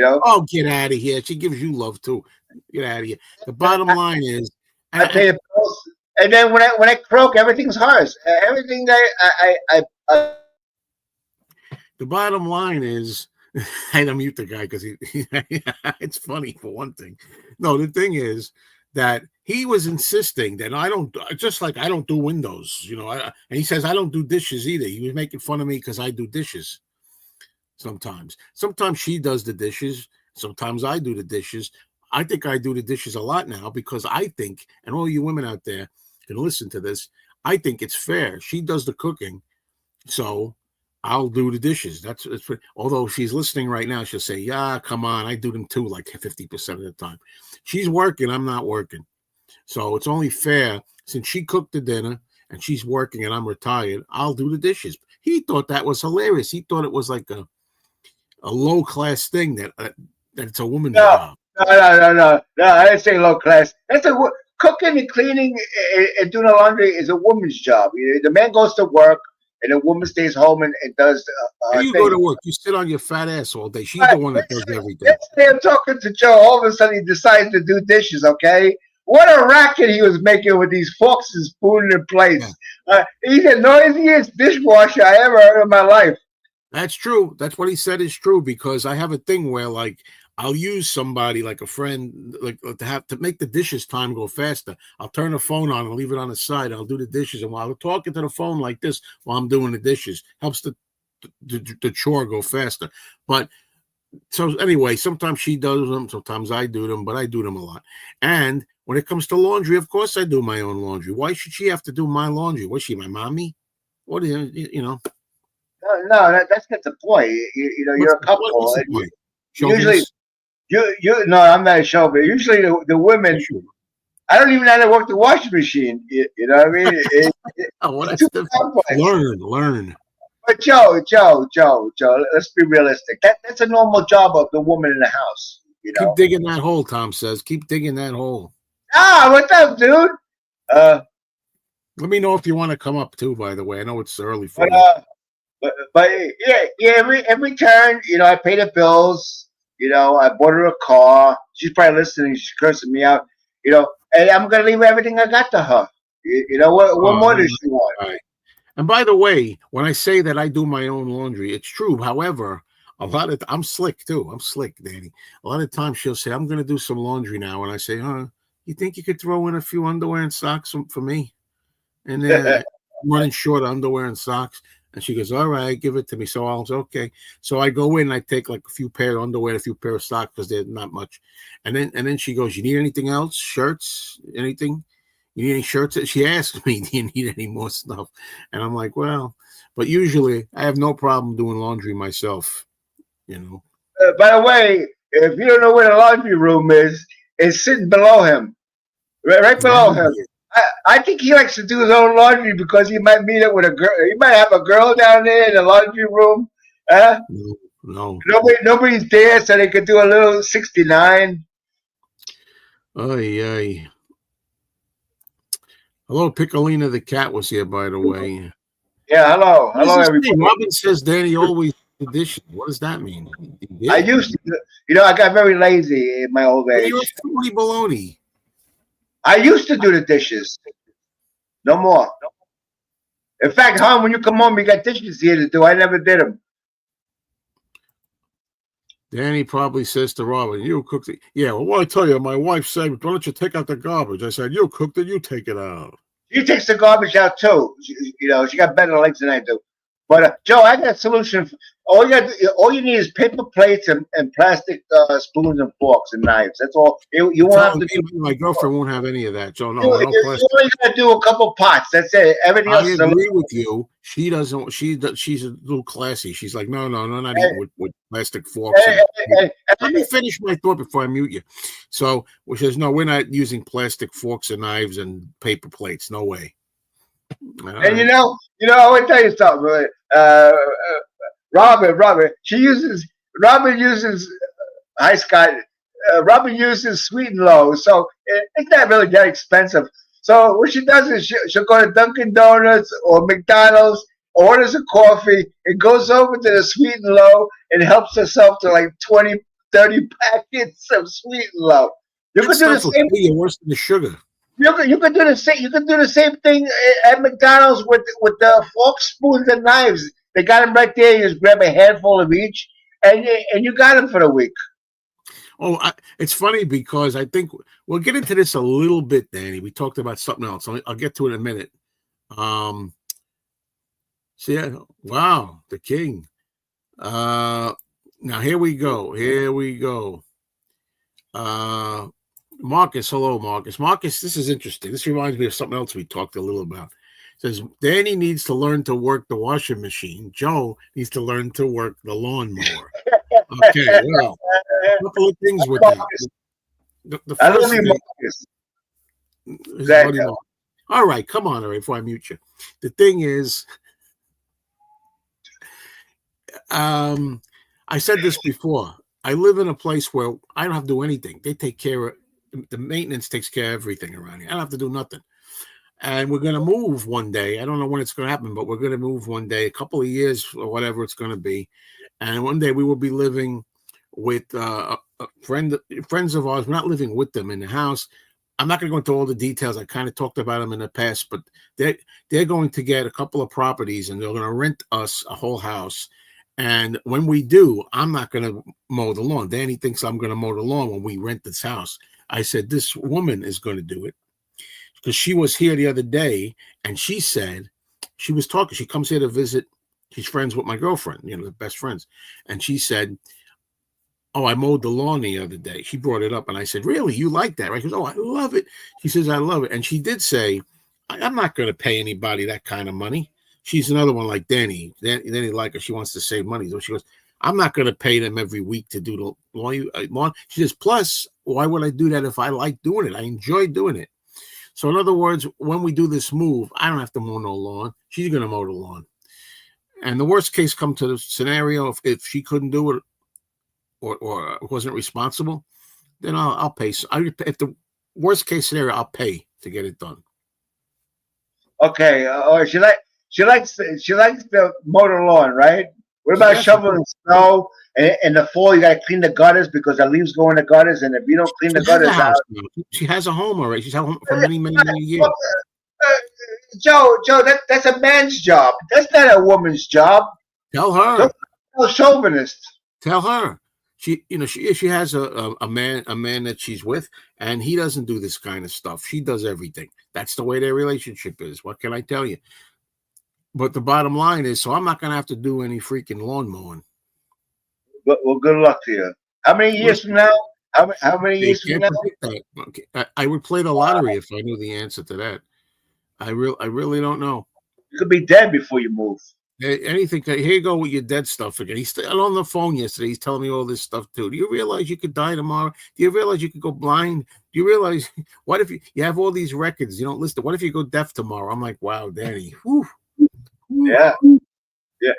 Oh, get out of here. She gives you love too. Get out of here. The bottom line is, I pay the bills. And then when I croak, everything's hers. Everything that I the bottom line is, I don't mute the guy because it's funny for one thing. No, the thing is that he was insisting that I don't do windows, and he says I don't do dishes either. He was making fun of me because I do dishes sometimes. Sometimes she does the dishes, Sometimes I do the dishes. I think I do the dishes a lot now because I think, and all you women out there can listen to this, I think it's fair. She does the cooking, so I'll do the dishes. That's although she's listening right now, she'll say, "Yeah, come on, I do them too, like 50% of the time." She's working, I'm not working, so it's only fair since she cooked the dinner and she's working and I'm retired. I'll do the dishes. He thought that was hilarious. He thought it was like a low class thing that it's a woman's job. No. I didn't say low class. Cooking and cleaning and doing the laundry is a woman's job. The man goes to work and the woman stays home and does. You go to work. You sit on your fat ass all day. She's the one that does everything. Yesterday I'm talking to Joe. All of a sudden he decides to do dishes. Okay, what a racket he was making with these forks and spoons and plates. Yeah. He's the noisiest dishwasher I ever heard in my life. That's true. That's what he said is true because I have a thing where like I'll use somebody like a friend like to make the dishes time go faster. I'll turn the phone on and leave it on the side. I'll do the dishes, and while I'm talking to the phone like this while I'm doing the dishes, helps the chore go faster. But so anyway, sometimes she does them, sometimes I do them, but I do them a lot. And when it comes to laundry, of course I do my own laundry. Why should she have to do my laundry? Was she my mommy? What do you know? No, that's not the point. You know, you're a couple. Usually, no, I'm not a chauvinist. Usually, the women. I don't even know how to work the washing machine. You know what I mean? It's too complex. Learn. But Joe, let's be realistic. That's a normal job of the woman in the house. You know? Keep digging that hole, Tom says. Keep digging that hole. What's up, dude? Let me know if you want to come up too. By the way, I know it's early for you. But yeah. Every turn, you know, I pay the bills. You know, I bought her a car. She's probably listening. She's cursing me out. You know, and I'm gonna leave everything I got to her. You know what more does she want? Right. And by the way, when I say that I do my own laundry, it's true. However, I'm slick too. I'm slick, Danny. A lot of times she'll say, "I'm gonna do some laundry now," and I say, "Huh? You think you could throw in a few underwear and socks for me?" And then I'm running short of underwear and socks. And she goes, "All right, give it to me." So I was okay. So I go in and I take like a few pair of underwear, a few pair of socks because they're not much. And then she goes, "You need anything else? Shirts? Anything? You need any shirts?" She asked me, "Do you need any more stuff?" And I'm like, "Well," but usually I have no problem doing laundry myself. You know. By the way, if you don't know where the laundry room is, it's sitting below him, right below him. I think he likes to do his own laundry because he might meet up with a girl. He might have a girl down there in the laundry room. No. Nobody's there, so they could do a little 69. Ay. Hello, Piccolina the cat was here, by the way. Yeah, hello everybody. Robin says Danny always do dishes. What does that mean? I used to. You know, I got very lazy in my old age. You're 40 baloney. I used to do the dishes. No more. In fact, hon, when you come home, you got dishes here to do. I never did them. Danny probably says to Robin, "You cooked it." Yeah, well, I tell you, my wife said, "Why don't you take out the garbage?" I said, "You cooked it, you take it out." She takes the garbage out too. You know, she got better legs than I do. But Joe, I got a solution. All you need is paper plates and plastic spoons and forks and knives. That's all. You won't have to do. My girlfriend won't have any of that. So no plastic. You only got to do a couple pots. That's it. Everything else. I agree with you. She doesn't. She's a little classy. She's like, no, not even with plastic forks. Let me finish my thought before I mute you. So, which says, no, we're not using plastic forks and knives and paper plates. No way. And you know, I want to tell you something. Robin uses Hi Scott. Robin uses sweet and low, so it's not really that expensive. So what she does is she'll go to Dunkin' Donuts or McDonald's, orders a coffee, and goes over to the sweet and low and helps herself to like 20, 30 packets of sweet and low. You could do the same thing. Worse than the sugar. You could do the same. You could do the same thing at McDonald's with the forks, spoons, and knives. They got them right there. You just grab a handful of each, and you got them for the week. Oh, it's funny because I think we'll get into this a little bit, Danny. We talked about something else. I'll get to it in a minute. So yeah, wow, the king. Now here we go. Here we go. Marcus, hello, Marcus. Marcus, this is interesting. This reminds me of something else we talked a little about. It says Danny needs to learn to work the washing machine. Joe needs to learn to work the lawnmower. Okay, well, a couple of things with that. The I love first you, thing Marcus. is Go ahead, Buddy Joe. Mark. All right, come on, all right, before I mute you. The thing is, I said this before. I live in a place where I don't have to do anything. They take care of the maintenance, takes care of everything around here. I don't have to do nothing. And we're going to move one day. I don't know when it's going to happen, but we're going to move one day, a couple of years or whatever it's going to be. And one day we will be living with friends of ours. We're not living with them in the house. I'm not going to go into all the details. I kind of talked about them in the past, but they're going to get a couple of properties and they're going to rent us a whole house. And when we do, I'm not going to mow the lawn. Danny thinks I'm going to mow the lawn when we rent this house. I said, this woman is going to do it because she was here the other day and she said, she was talking, she comes here to visit. She's friends with my girlfriend, you know, the best friends. And she said, oh, I mowed the lawn the other day. She brought it up. And I said, really? You like that, right? She goes, oh, I love it. She says, I love it. And she did say, I'm not going to pay anybody that kind of money. She's another one like Danny. Danny like her. She wants to save money. So she goes, I'm not going to pay them every week to do the lawn. She says, plus, why would I do that if I like doing it? I enjoy doing it. So in other words, when we do this move, I don't have to mow no lawn. She's going to mow the lawn. And the worst case come to the scenario, if she couldn't do it or wasn't responsible, then I'll pay. If the worst case scenario, I'll pay to get it done. Okay. Or she likes the motor lawn, right? What about shoveling snow? And in the fall, you got to clean the gutters because the leaves go in the gutters, and if you don't clean the gutters out, she has a home already. She's had a home for many years. Joe, that's a man's job. That's not a woman's job. Tell her. Don't be a chauvinist. Tell her. She has a man that she's with, and he doesn't do this kind of stuff. She does everything. That's the way their relationship is. What can I tell you? But the bottom line is, so I'm not going to have to do any freaking lawn mowing. But well, good luck to you. How many years from now? How many years from now? Okay. I would play the lottery if I knew the answer to that. I really don't know. You could be dead before you move. Anything. Here you go with your dead stuff again. He's still on the phone yesterday. He's telling me all this stuff too. Do you realize you could die tomorrow? Do you realize you could go blind? Do you realize what if you have all these records? You don't listen. What if you go deaf tomorrow? I'm like, wow, Danny. Whew. Yeah.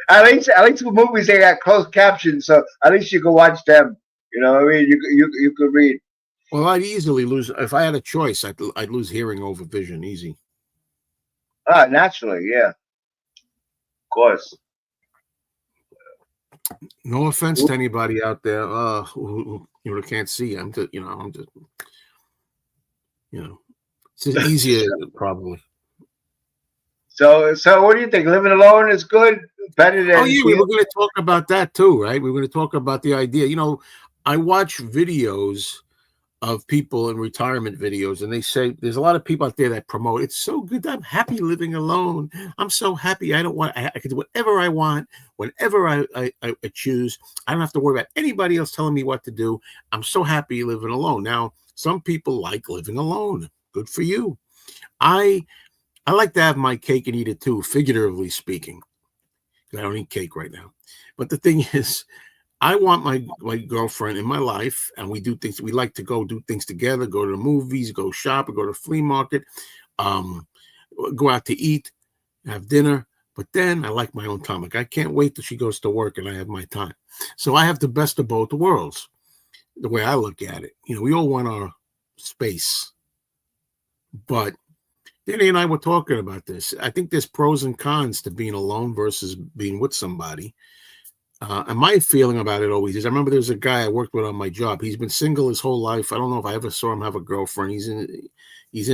At least with movies they got closed captions, so at least you can watch them. You know what I mean? You could read. Well, I'd easily lose if I had a choice. I'd lose hearing over vision easy. Naturally, yeah. Of course. No offense to anybody out there who can't see. I'm just it's easier probably. So what do you think? Living alone is good, better than? Oh yeah, we were going to talk about that too, right? We were going to talk about the idea. You know, I watch videos of people in retirement videos, and they say there's a lot of people out there that promote it's so good. I'm happy living alone. I'm so happy. I can do whatever I want, whenever I choose. I don't have to worry about anybody else telling me what to do. I'm so happy living alone. Now, some people like living alone. Good for you. I like to have my cake and eat it too, figuratively speaking. I don't eat cake right now. But the thing is, I want my girlfriend in my life, and we do things. We like to go do things together, go to the movies, go shop, or go to the flea market, go out to eat, have dinner. But then I like my own time. Like I can't wait till she goes to work and I have my time. So I have the best of both worlds, the way I look at it. You know, we all want our space. But Danny and I were talking about this. I think there's pros and cons to being alone versus being with somebody. And my feeling about it always is, I remember there's a guy I worked with on my job. He's been single his whole life. I don't know if I ever saw him have a girlfriend. He's in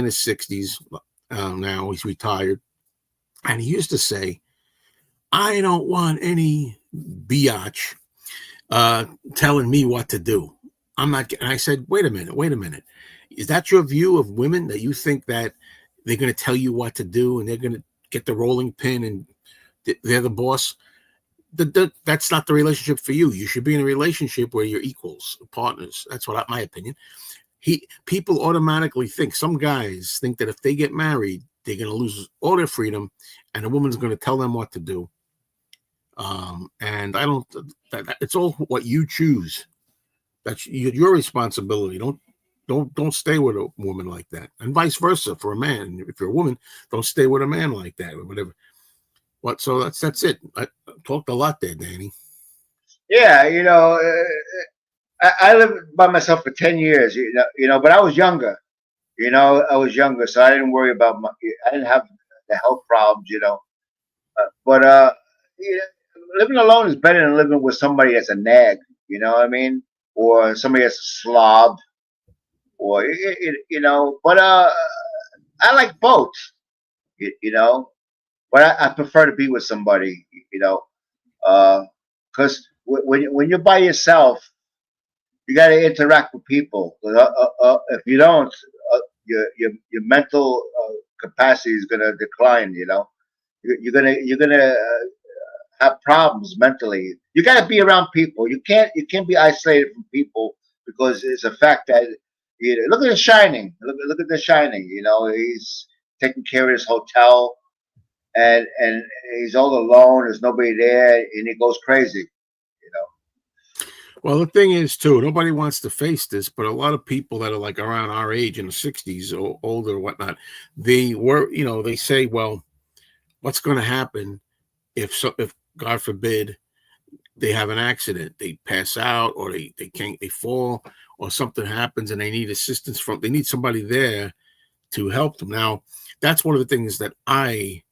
his 60s now. He's retired. And he used to say, I don't want any biatch telling me what to do. I'm not. And I said, wait a minute. Is that your view of women, that you think that they're going to tell you what to do and they're going to get the rolling pin and they're the boss? that's not the relationship for you. You should be in a relationship where you're equals, partners. That's my opinion. People automatically think, some guys think that if they get married, they're going to lose all their freedom, and a woman's going to tell them what to do. And I don't. It's all what you choose. That's your responsibility. Don't stay with a woman like that, and vice versa for a man. If you're a woman, don't stay with a man like that or whatever. So that's it. I talked a lot there, Danny. Yeah, I lived by myself for 10 years. But I was younger. I was younger, so I didn't worry about I didn't have the health problems. But living alone is better than living with somebody that's a nag. You know what I mean? Or somebody that's a slob. Or But I like both. But I prefer to be with somebody. Because when you're by yourself, you got to interact with people. If you don't, your mental capacity is going to decline. You're gonna have problems mentally. You got to be around people. You can't be isolated from people, because it's a fact that look at The Shining. Look at The Shining. He's taking care of his hotel, and he's all alone. There's nobody there, and he goes crazy. Well, the thing is, too, nobody wants to face this, but a lot of people that are like around our age, in the 60s or older or whatnot, they say, well, what's going to happen if God forbid they have an accident, they pass out, or they fall, or something happens and they need assistance they need somebody there to help them. Now, that's one of the things that I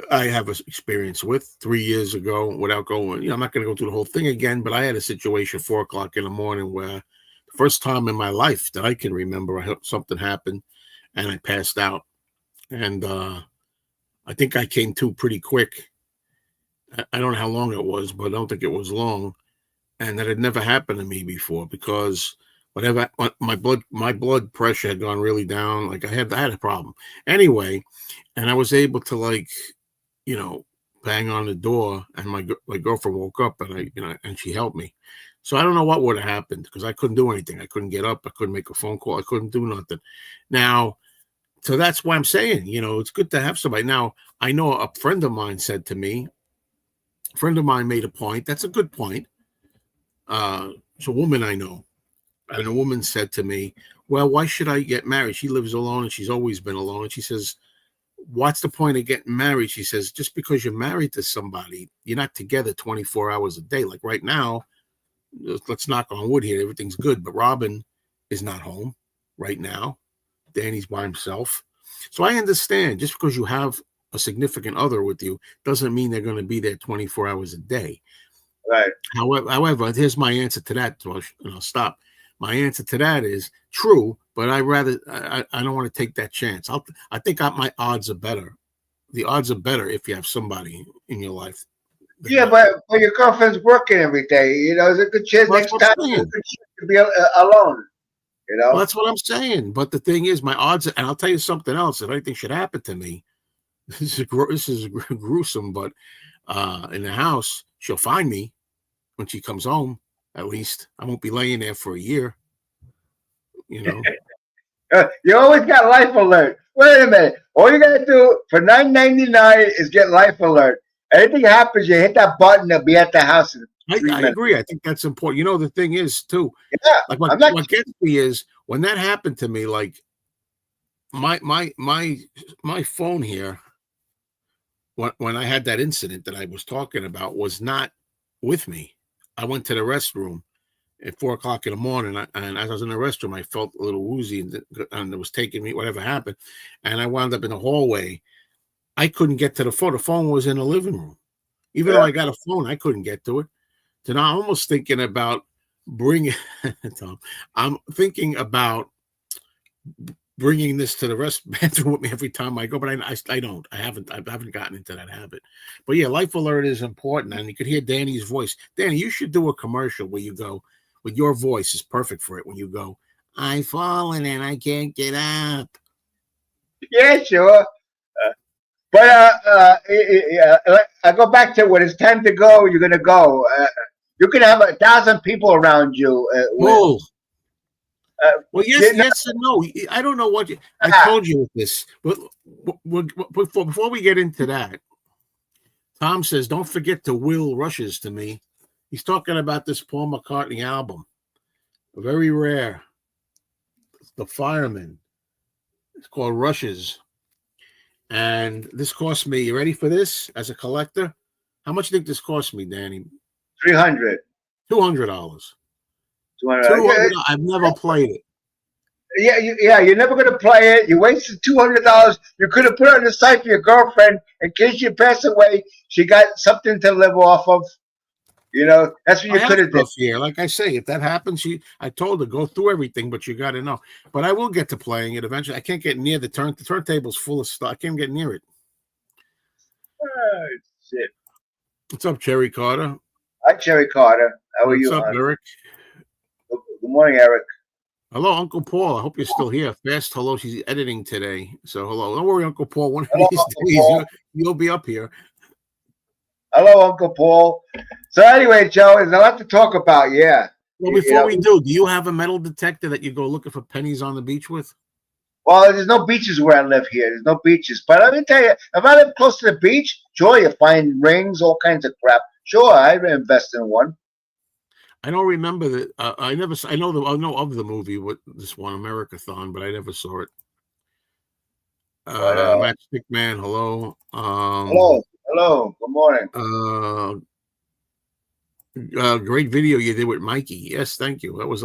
have experience with 3 years ago, without going, I'm not going to go through the whole thing again, but I had a situation 4 o'clock in the morning where the first time in my life that I can remember, something happened and I passed out. And I think I came to pretty quick. I don't know how long it was, but I don't think it was long. And that had never happened to me before, because my blood pressure had gone really down. Like I had a problem anyway. And I was able to bang on the door, and my girlfriend woke up, and and she helped me. So I don't know what would have happened, because I couldn't do anything. I couldn't get up. I couldn't make a phone call. I couldn't do nothing. Now, so that's why I'm saying, it's good to have somebody. Now, I know a friend of mine said to me, made a point. That's a good point. It's a woman I know. And a woman said to me, well, why should I get married? She lives alone, and she's always been alone. And she says, what's the point of getting married? She says, just because you're married to somebody, you're not together 24 hours a day. Like right now, let's knock on wood here, everything's good, but Robin is not home right now. Danny's by himself. So I understand, just because you have a significant other with you doesn't mean they're going to be there 24 hours a day. Right. However, here's my answer to that. So I'll stop. My answer to that is true, but I don't want to take that chance. I think my odds are better. The odds are better if you have somebody in your life. Yeah, but your girlfriend's working every day. There's a good chance next time you could be alone. Well, that's what I'm saying. But the thing is, my odds, and I'll tell you something else. If anything should happen to me, this is gruesome, but in the house, she'll find me when she comes home. At least I won't be laying there for a year. You always got Life Alert. Wait a minute. All you gotta do for $9.99 is get Life Alert. Anything happens, you hit that button, they'll be at the house. I agree. I think that's important. The thing is too. Yeah. Like what gets me is when that happened to me. Like my phone here, when I had that incident that I was talking about, was not with me. I went to the restroom at 4 o'clock in the morning, and as I was in the restroom, I felt a little woozy, and it was taking me, whatever happened, and I wound up in the hallway. I couldn't get to the phone. The phone was in the living room. Even though I got a phone, I couldn't get to it. So now I'm almost thinking about bringing Tom. I'm thinking about bringing this to the bathroom with me every time I go, but I don't. I haven't gotten into that habit. But yeah, Life Alert is important, and you could hear Danny's voice. Danny, you should do a commercial where you go with your voice. Is perfect for it when you go, I've fallen and I can't get up. Yeah, sure. But I go back to when it's time to go. You're gonna go. You can have 1,000 people around you. Well, well, yes, you know, yes, and no. I don't know what I told you with this, but before we get into that, Tom says, "Don't forget to will rushes to me." He's talking about this Paul McCartney album, very rare. The Fireman. It's called Rushes, and this cost me. You ready for this? As a collector, how much do you think this cost me, Danny? 300. $200. 200. I've never played it. Yeah, you're never gonna play it. You wasted $200. You could have put it on the site for your girlfriend in case you pass away. She got something to live off of. You know, that's what you could have done. Here, like I say, if that happens, I told her go through everything, but you got to know. But I will get to playing it eventually. I can't get near the turntable's full of stuff. I can't get near it. Shit. What's up, Cherry Carter? Hi, Cherry Carter. How are you? What's up, Eric? Good morning, Eric. Hello, Uncle Paul. I hope you're still here. Fast hello. She's editing today, so hello. Don't worry, Uncle Paul. One of these days you'll be up here. Hello, Uncle Paul. So anyway, Joe, there's a lot to talk about. Yeah. Well, before we do you have a metal detector that you go looking for pennies on the beach with? Well, there's no beaches where I live here. There's no beaches. But let me tell you, if I live close to the beach, sure, you find rings, all kinds of crap. Sure, I'd invest in one. I don't remember that. I know of the movie with this one Americathon, but I never saw it. Matchstick Man, hello. Hello. Good morning. Great video you did with Mikey. Yes, thank you. That was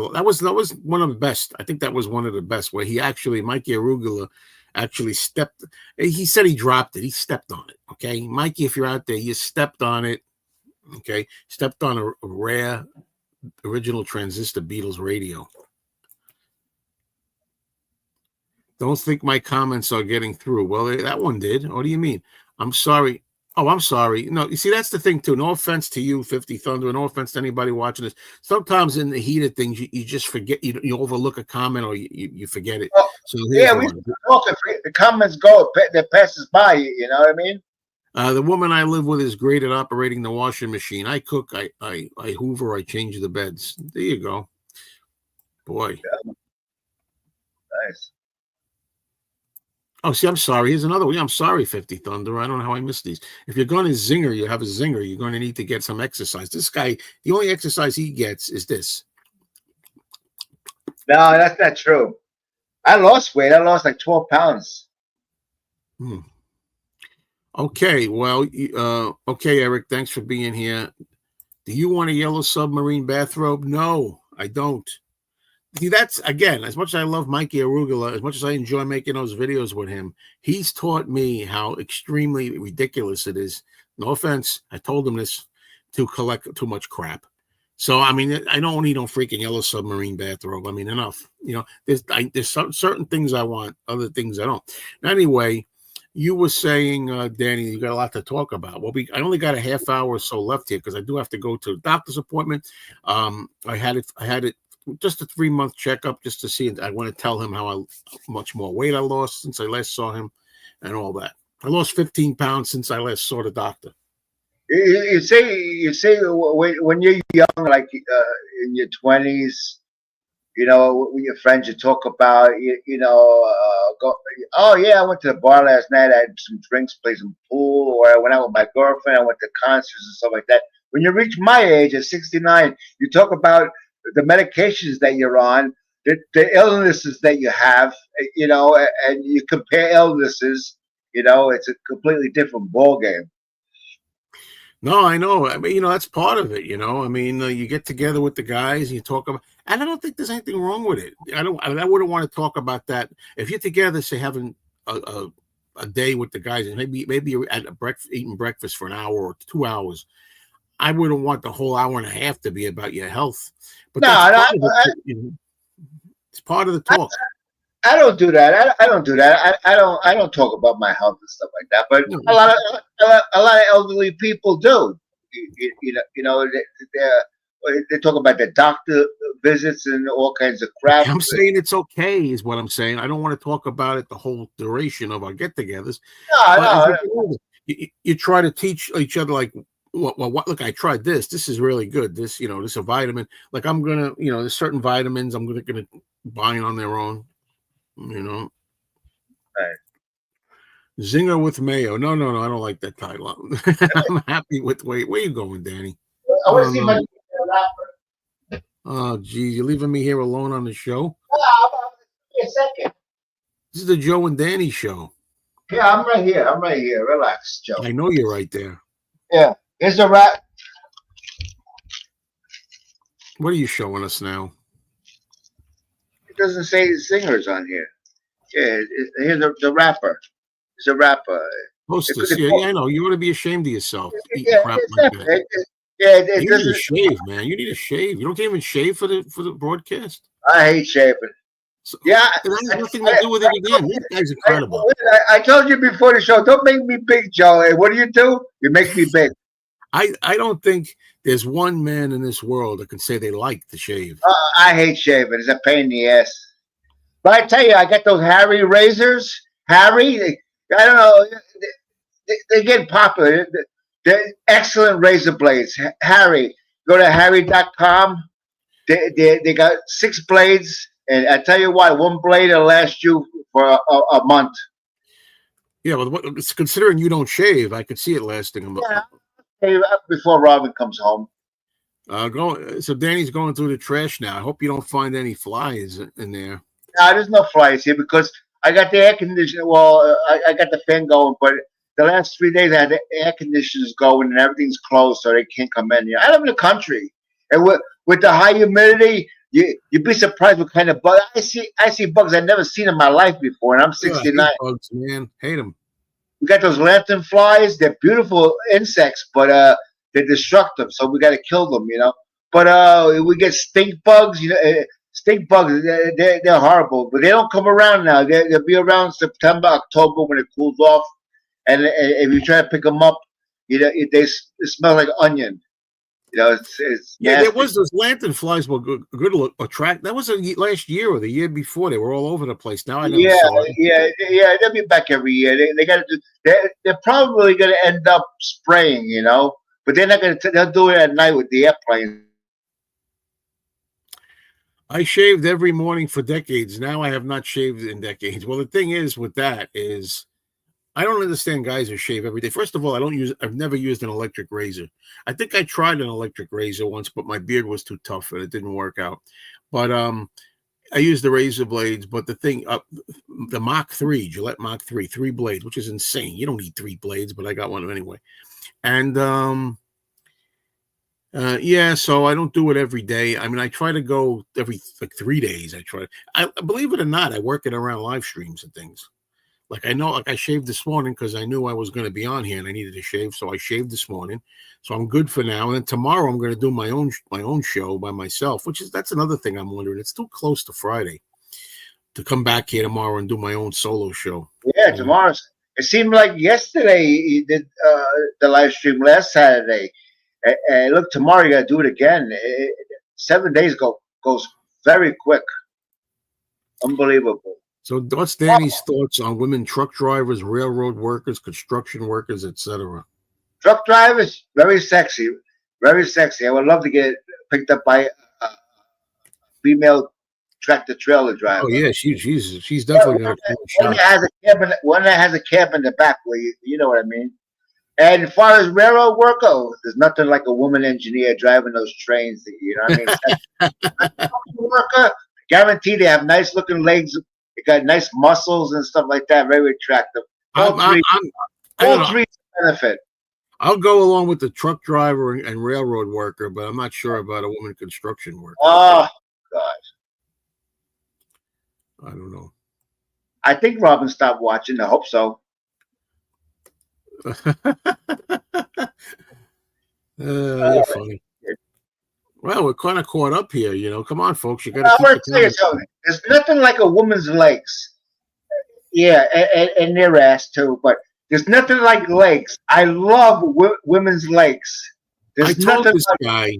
one of the best. I think that was one of the best where Mikey Arugula actually stepped. He said he dropped it. He stepped on it. Okay, Mikey, if you're out there, you stepped on it. Okay, stepped on a rare original transistor Beatles radio. Don't think my comments are getting through. Well, that one did. What do you mean? I'm sorry. Oh, I'm sorry. No, you see, that's the thing, too. No offense to you, 50 Thunder. No offense to anybody watching this. Sometimes in the heat of things, you just forget. You overlook a comment or you forget it. Oh, so yeah, we talk. The comments go. That passes by. You know what I mean? The woman I live with is great at operating the washing machine. I cook, I hoover, I change the beds. There you go. Boy. Yeah. Nice. Oh, see, I'm sorry. Here's another one. I'm sorry, 50 Thunder. I don't know how I missed these. If you're going to zinger, you have a zinger. You're going to need to get some exercise. This guy, the only exercise he gets is this. No, that's not true. I lost weight. I lost like 12 pounds. Okay, well, okay, Eric, thanks for being here. Do you want a yellow submarine bathrobe? No, I don't. See, that's, again, as much as I love Mikey Arugula, as much as I enjoy making those videos with him, he's taught me how extremely ridiculous it is. No offense, I told him this, to collect too much crap. So, I mean, I don't need no freaking yellow submarine bathrobe. I mean, enough. You know, there's certain things I want, other things I don't. Anyway, you were saying, Danny, you got a lot to talk about. Well, I only got a half hour or so left here because I do have to go to a doctor's appointment. I had it just a 3-month checkup just to see. I want to tell him how much more weight I lost since I last saw him and all that. I lost 15 pounds since I last saw the doctor. You say when you're young, like in your 20s, you know, with your friends, you talk about, oh yeah, I went to the bar last night. I had some drinks, played some pool, or I went out with my girlfriend. I went to concerts and stuff like that. When you reach my age at 69, you talk about the medications that you're on, the illnesses that you have, you know, and you compare illnesses. You know, it's a completely different ballgame. No, I know. I mean, you know, that's part of it. You know, I mean, you get together with the guys and you talk about, and I don't think there's anything wrong with it. I wouldn't want to talk about that if you're together, say having a day with the guys, and maybe you're at eating breakfast for an hour or 2 hours. I wouldn't want the whole hour and a half to be about your health. But it's part of the talk. I don't do that. I don't do that. I don't talk about my health and stuff like that. But a lot of elderly people do. You know, They talk about the doctor visits and all kinds of crap. I'm saying it's okay, is what I'm saying. I don't want to talk about it the whole duration of our get-togethers. No. You try to teach each other, like, well, look, I tried this. This is really good. This, this is a vitamin. Like, I'm gonna, there's certain vitamins I'm gonna buy on their own. Right. Zinger with mayo. No, I don't like that title. I'm happy with where you going, Danny. I want to see my rapper. Oh, geez, you're leaving me here alone on the show? A second. This is the Joe and Danny show. Yeah, I'm right here. Relax, Joe. I know you're right there. Yeah, here's a rap. What are you showing us now? It doesn't say singers on here. Yeah, here's the rapper. It's a rapper. Hostess. Yeah, I know. You ought to be ashamed of yourself. Yeah, crap like that. It you doesn't. need to shave, man. You need to shave. You don't even shave for the broadcast. I hate shaving. So, yeah, it has nothing to do with it again. This guy's incredible. I told you before the show, don't make me big, Joe. Hey, what do? You make me big. I don't think there's one man in this world that can say they like to shave. I hate shaving. It's a pain in the ass. But I tell you, I got those Harry razors. Harry, I don't know. They get popular. They're excellent razor blades. Harry, go to harry.com. They got 6 blades. And I tell you what, one blade will last you for a month. Yeah, well, considering you don't shave, I could see it lasting a month. Hey, before Robin comes home. So Danny's going through the trash now. I hope you don't find any flies in there. No, there's no flies here because I got the air conditioner. Well, I got the fan going, but the last 3 days I had the air conditioners going and everything's closed, so they can't come in here. I live in the country, and with the high humidity, you'd be surprised what kind of bugs I see bugs I've never seen in my life before, and I'm 69. I hate bugs, man, hate them. We got those lantern flies. They're beautiful insects, but they're destructive, so we got to kill them, But we get stink bugs, Stink bugs, they're horrible, but they don't come around now. They'll be around September, October when it cools off, and if you try to pick them up, they smell like onion. It's yeah. nasty. There was those lantern flies were good attract. That was last year or the year before. They were all over the place. Now I never saw it. Yeah. They'll be back every year. They got to do. They're probably going to end up spraying, but they're not going to. They'll do it at night with the airplane. I shaved every morning for decades. Now I have not shaved in decades. Well, the thing is with that is I don't understand guys who shave every day. First of all, I've never used an electric razor. I think I tried an electric razor once, but my beard was too tough and it didn't work out. But I used the razor blades, but the thing the Mach 3, Gillette Mach 3, 3 blades, which is insane. You don't need 3 blades, but I got one anyway. And yeah, so I don't do it every day. I mean, I try to go every 3 days. I believe it or not, I work it around live streams and things. Like I shaved this morning because I knew I was going to be on here and I needed to shave, so I shaved this morning. So I'm good for now. And then tomorrow I'm going to do my own show by myself, that's another thing I'm wondering. It's too close to Friday to come back here tomorrow and do my own solo show. Yeah, tomorrow. It seemed like yesterday you did the live stream last Saturday. And look, tomorrow you got to do it again. 7 days goes very quick. Unbelievable. So what's Danny's thoughts on women truck drivers, railroad workers, construction workers, etc.? Truck drivers, very sexy. Very sexy. I would love to get picked up by a female tractor trailer driver. Oh, yeah, she's definitely going to one that has a cab in the back where you know what I mean. And as far as railroad worker, there's nothing like a woman engineer driving those trains. You know what I mean? Worker, guaranteed they have nice looking legs. They got nice muscles and stuff like that. Very attractive. All three benefit. I'll go along with the truck driver and railroad worker, but I'm not sure about a woman construction worker. Oh, God. I don't know. I think Robin stopped watching. I hope so. You're funny. Well, we're kind of caught up here, Come on, folks. You got to. I'm going to tell you something. There's nothing like a woman's legs. Yeah, and their ass too. But there's nothing like legs. I love women's legs. I told this guy.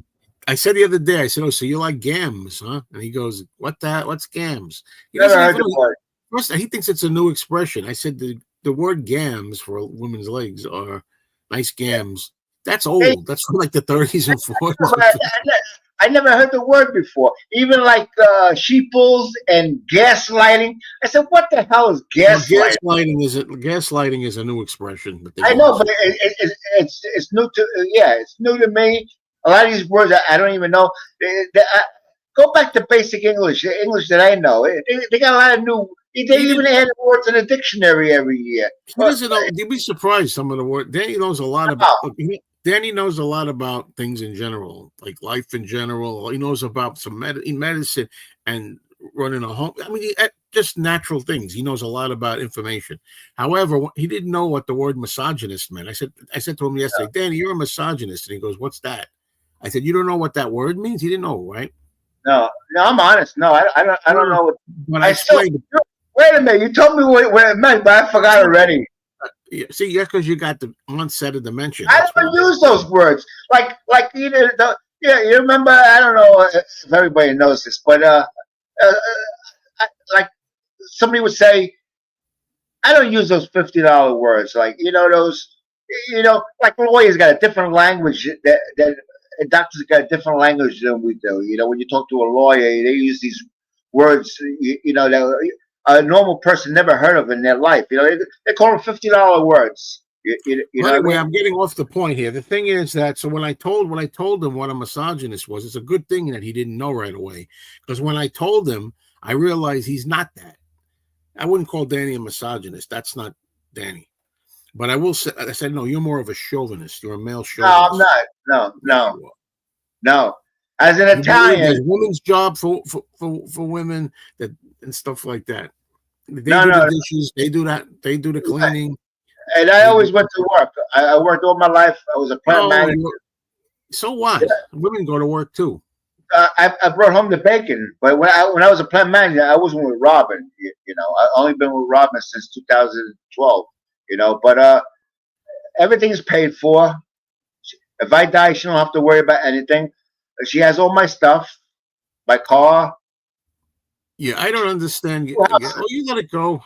I said the other day, I said, "Oh, so you like gams, huh?" And he goes, "What that? What's gams?" He Never doesn't heard even the know. word. First, he thinks it's a new expression. I said the word gams for women's legs are nice gams. That's Hey, old. That's from like the 30s and 40s. I never heard the word before. Even like sheeples and gaslighting. I said, what the hell is Well, gaslighting? gaslighting is a new expression that they I know, use. but it's new to it's new to me. A lot of these words I don't even know. Go back to basic English, the English that I know. They got a lot of new. They He even didn't. add words in the dictionary every year. He doesn't know. You'd be surprised some of the word. Danny knows a lot about. Oh, Look, Danny knows a lot about things in general, like life in general. He knows about some medicine and running a home. I mean, just natural things. He knows a lot about information. However, he didn't know what the word misogynist meant. I said to him yesterday, Danny, you're a misogynist, and he goes, "What's that?" I said, "You don't know what that word means." He didn't know, right? no, I'm honest. No, I don't know what. But I I still. explained. Wait a minute. You told me what it meant, but I forgot already. See, yeah, because you got the onset of dementia. I That's don't why. use those words. Like either the yeah. You remember? I don't know if everybody knows this, but like somebody would say, I don't use those $50 words. Like those, like lawyers got a different language that and doctors got a different language than we do. When you talk to a lawyer, they use these words, that a normal person never heard of in their life. They call them $50 words. You Well, know what I anyway, mean? I'm getting off the point here. The thing is that so when I told him what a misogynist was, it's a good thing that he didn't know right away. Because when I told him, I realized he's not that. I wouldn't call Danny a misogynist. That's not Danny. But I will say, I said, no, you're more of a chauvinist. You're a male No, I'm chauvinist. not. No, Yes, no, you are. no. As an You believe Italian, there's women's job for women that and stuff like that. They no, do the no. dishes. They do that. They do the cleaning. And I They do. always went to work. I worked all my life. I was a plant Oh, manager. so what? Women go to work too. I brought home the bacon, but when I was a plant manager, I wasn't with Robin. I only been with Robin since 2012. But everything's paid for. If I die, she don't have to worry about anything. She has all my stuff, my car. Yeah, I don't understand. Oh, you let it go.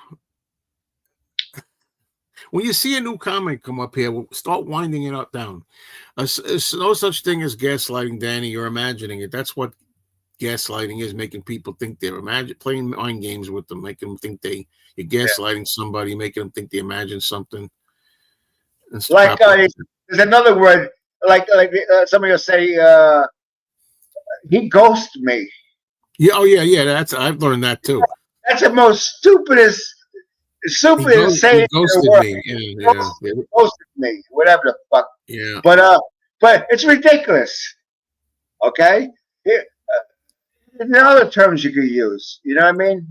When you see a new comment come up here, start winding it up down. There's no such thing as gaslighting, Danny. You're imagining it. That's what gaslighting is, making people think they're playing mind games with them, making them think you're gaslighting somebody, making them think they imagine something. And Like there's another word, like somebody will say, he ghosted me. Yeah, oh yeah. I've learned that too. That's the most stupidest saying He in the ghosted world. me. Yeah. Ghosted me, whatever the fuck. Yeah. But it's ridiculous. Okay, there are other terms you could use. You know what I mean?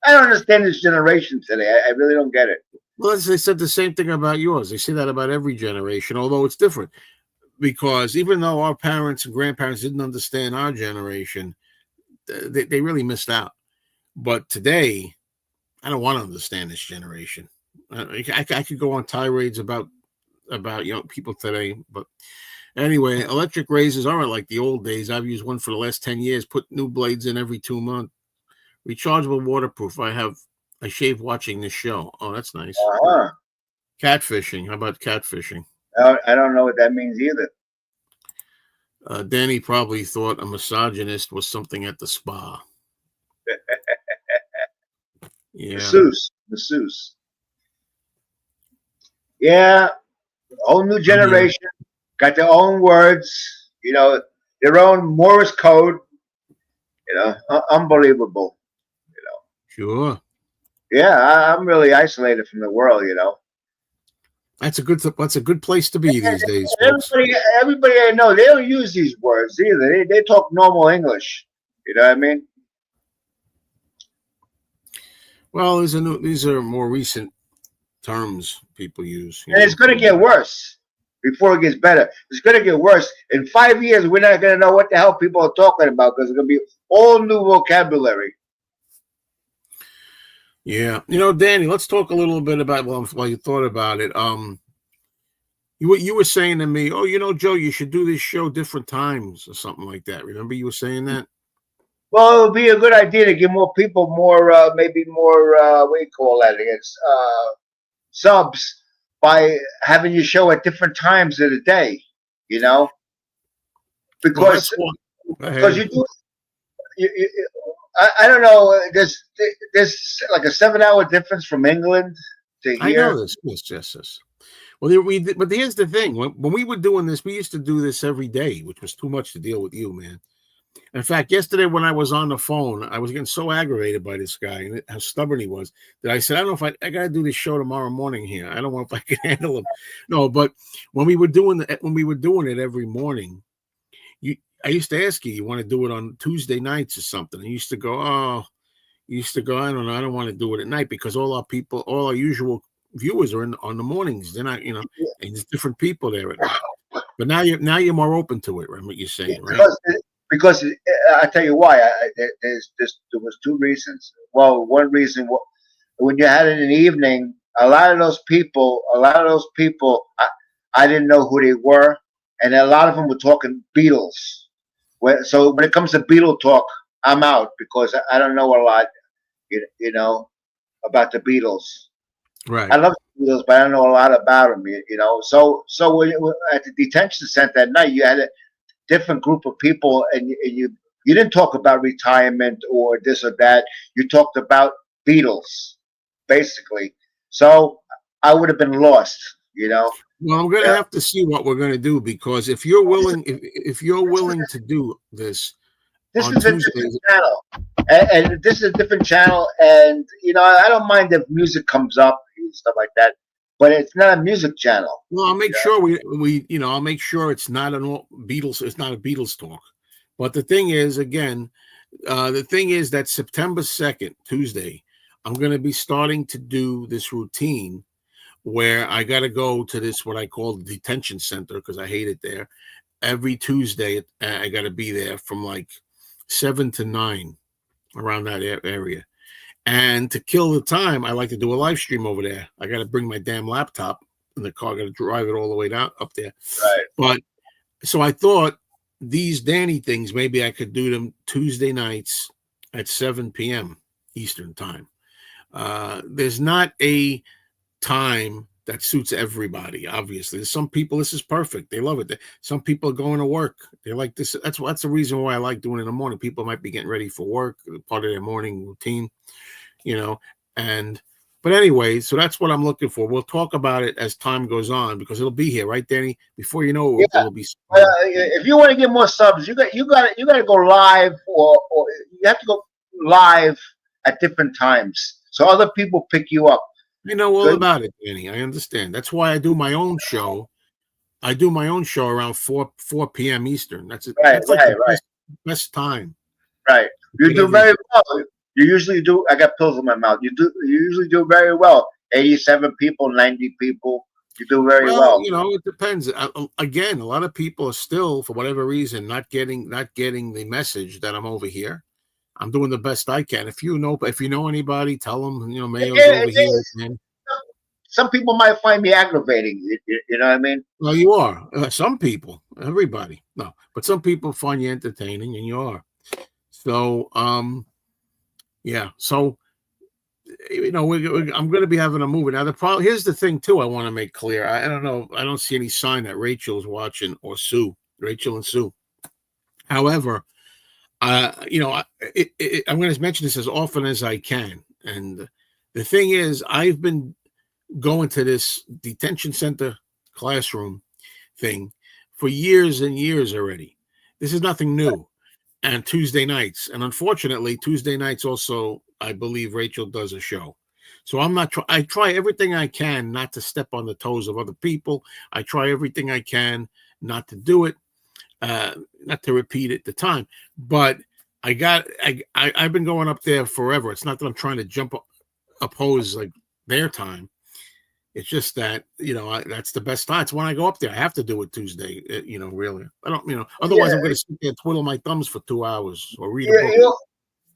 I don't understand this generation today. I really don't get it. Well, they said the same thing about yours. They say that about every generation, although it's different. Because even though our parents and grandparents didn't understand our generation, they really missed out. But today, I don't want to understand this generation. I could go on tirades about people today, but anyway, electric razors aren't like the old days. I've used one for the last 10 years. Put new blades in every 2 months. Rechargeable, waterproof. I shave watching this show. Oh, that's nice. Uh-huh. Catfishing. How about catfishing? I don't know what that means either. Danny probably thought a misogynist was something at the spa. Yeah. Masseuse. Yeah, whole new generation got their own words. Their own Morse code. Unbelievable. Sure. Yeah, I'm really isolated from the world. That's a good place to be these days, folks. Everybody I know, they don't use these words either. They talk normal English. You know what I mean? Well, these are more recent terms people use. And it's going to get worse before it gets better. It's going to get worse. In 5 years, we're not going to know what the hell people are talking about because it's going to be all new vocabulary. Yeah. Danny, let's talk a little bit about, while you thought about it. You were saying to me, oh, Joe, you should do this show different times or something like that. Remember you were saying that? Well, it would be a good idea to give more people more, maybe more, what do you call that? It's subs by having your show at different times of the day. You know, Well, that's because what. Go because ahead. you do. I don't know. There's like a 7 hour difference from England to I here. know this. Yes. Well, but here's the thing. When we were doing this, we used to do this every day, which was too much to deal with you, man. In fact, yesterday when I was on the phone, I was getting so aggravated by this guy and how stubborn he was that I said, I don't know if I got to do this show tomorrow morning here. I don't know if I can handle him. No, but when we were doing it every morning, I used to ask you want to do it on Tuesday nights or something. And you used to go, I don't know, I don't want to do it at night because all our usual viewers are on the mornings. They're not, and there's different people there at night. But now you're more open to it, right? What you're saying, right? Because I tell you why. There was two reasons. Well, one reason, when you had it in the evening, a lot of those people, I didn't know who they were, and a lot of them were talking Beatles. So when it comes to Beatle talk, I'm out because I don't know a lot, about the Beatles. Right. I love the Beatles, but I don't know a lot about them. So at the detention center at night, you had a different group of people, and you didn't talk about retirement or this or that. You talked about Beatles, basically. So I would have been lost. Well, I'm going to have to see what we're going to do because if you're willing to do this is on a Tuesdays, different channel, and this is a different channel. And I don't mind if music comes up and stuff like that, but it's not a music channel. well, I'll make sure I'll make sure it's not Beatles. It's not a Beatles talk. But the thing is, again, that September 2nd, Tuesday, I'm going to be starting to do this routine where I got to go to this, what I call the detention center, because I hate it there. Every Tuesday, I got to be there from like 7 to 9 around that area. And to kill the time, I like to do a live stream over there. I got to bring my damn laptop in the car. I got to drive it all the way down up there. Right. But so I thought these Danny things, maybe I could do them Tuesday nights at 7 p.m. Eastern time. There's not a time that suits everybody. Obviously, there's some people this is perfect. They love it. Some people are going to work. They like this. That's the reason why I like doing it in the morning. People might be getting ready for work, part of their morning routine, but anyway, so that's what I'm looking for. We'll talk about it as time goes on because it'll be here, right, Danny? Before you know it, it'll be. If you want to get more subs, you got to go live, or you have to go live at different times so other people pick you up. I know all about it, Danny. I understand. That's why I do my own show. I do my own show around 4 p.m. Eastern. That's the best time. Right. You do very well. You usually do. I got pills in my mouth. You usually do very well. 87 people, 90 people. You do very well. It depends. Again, a lot of people are still, for whatever reason, not getting the message that I'm over here. I'm doing the best I can. If you know anybody, tell them, Mayo's over here. Man. Some people might find me aggravating. You know what I mean? Well, you are. Some people, everybody. No, but some people find you entertaining, and you are. So, yeah. So, I'm going to be having a movie. Now, here's the thing, too, I want to make clear. I don't know. I don't see any sign that Rachel's watching or Sue, Rachel and Sue. However, I'm going to mention this as often as I can. And the thing is, I've been going to this detention center classroom thing for years and years already. This is nothing new. And Tuesday nights. And unfortunately, Tuesday nights also, I believe Rachel does a show. So I try everything I can not to step on the toes of other people. I try everything I can not to do it, not to repeat it the time. But I've been going up there forever. It's not that I'm trying to oppose like their time. It's just that, that's the best time. It's when I go up there. I have to do it Tuesday, really. I don't, otherwise I'm going to sit there and twiddle my thumbs for 2 hours or read a book.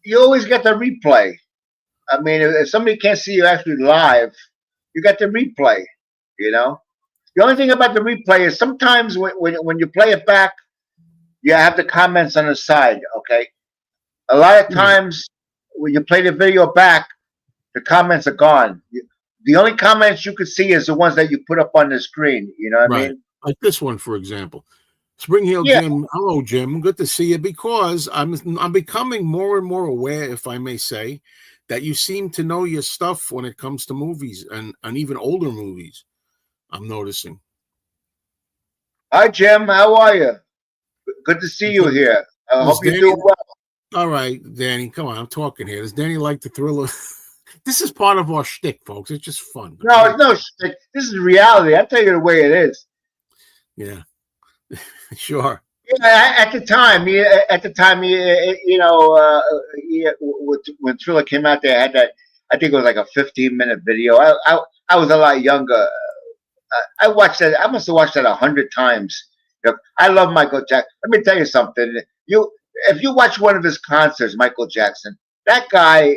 You always get the replay. I mean, if somebody can't see you actually live, you got the replay, You The only thing about the replay is sometimes when you play it back, you have the comments on the side. Okay, a lot of times when you play the video back, the comments are gone. The only comments you can see is the ones that you put up on the screen. You know what I mean? Like this one, for example. Spring Hill Jim, hello Jim, good to see you. Because I'm becoming more and more aware, if I may say, that you seem to know your stuff when it comes to movies and even older movies. I'm noticing. Hi Jim, how are you? Good to see you here. I hope you're doing well. All right, Danny, come on, I'm talking here. Does Danny like the Thriller? This is part of our shtick, folks. It's just fun. No, it's no shtick. This is reality. I'll tell you the way it is. Yeah. Sure. Yeah, at the time, when Thriller came out, they had that. I think it was like a 15-minute video. I was a lot younger. I watched that. I must have watched that 100 times. You know, I love Michael Jackson. Let me tell you something. If you watch one of his concerts, Michael Jackson, that guy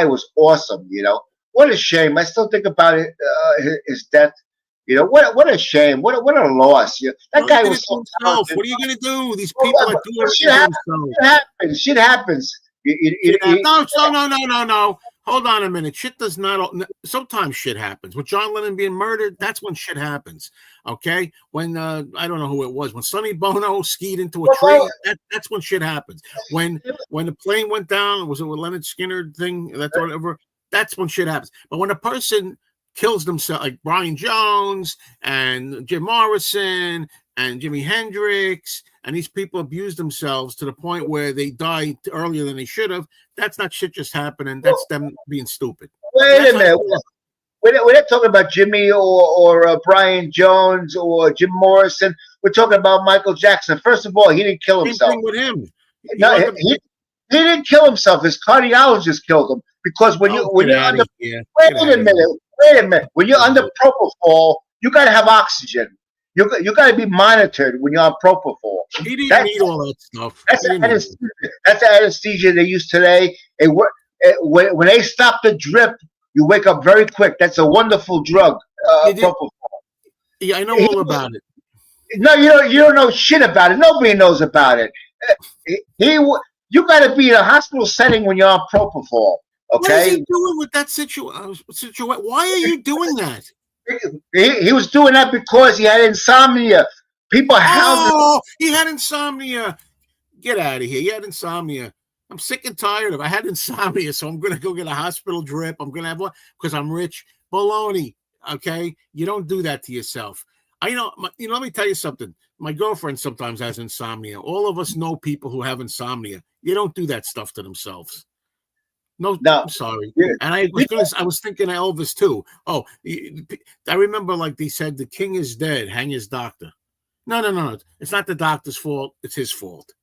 was awesome. You know, what a shame. I still think about it. His death. You know, what a shame. What a loss. You know, that guy was so talented. What are you going to do? These people are doing shit happens. Shit happens. No. Hold on a minute. Shit does not. Sometimes shit happens. With John Lennon being murdered, that's when shit happens. Okay? When, I don't know who it was. When Sonny Bono skied into a tree, that's when shit happens. When the plane went down, was it a Leonard Skinner thing? That's whatever. That's when shit happens. But when a person kills themselves, like Brian Jones and Jim Morrison and Jimi Hendrix, and these people abuse themselves to the point where they die earlier than they should have. That's not shit just happening. That's them being stupid. Wait a minute. We're not talking about Jimmy or Brian Jones or Jim Morrison. We're talking about Michael Jackson. First of all, he didn't kill himself. Same thing with him. No, he didn't kill himself. His cardiologist killed him because when you're under wait a minute. When you're under propofol, you got to have oxygen. You got to be monitored when you're on propofol. He didn't need all that stuff. That's the anesthesia they use today. When they stop the drip, you wake up very quick. That's a wonderful drug. Propofol. Yeah, I know all about it. No, you don't know shit about it. Nobody knows about it. You got to be in a hospital setting when you're on propofol. Okay. What is he doing with that situation? Why are you doing that? He was doing that because he had insomnia. People he had insomnia. Get out of here. He had insomnia. I'm sick and tired of it. I had insomnia, so I'm going to go get a hospital drip. I'm going to have one because I'm rich. Baloney. Okay? You don't do that to yourself. Let me tell you something. My girlfriend sometimes has insomnia. All of us know people who have insomnia. You don't do that stuff to themselves. No, I'm sorry. Yeah. And I was thinking of Elvis too. Oh, I remember like they said, the king is dead. Hang his doctor. No. It's not the doctor's fault. It's his fault.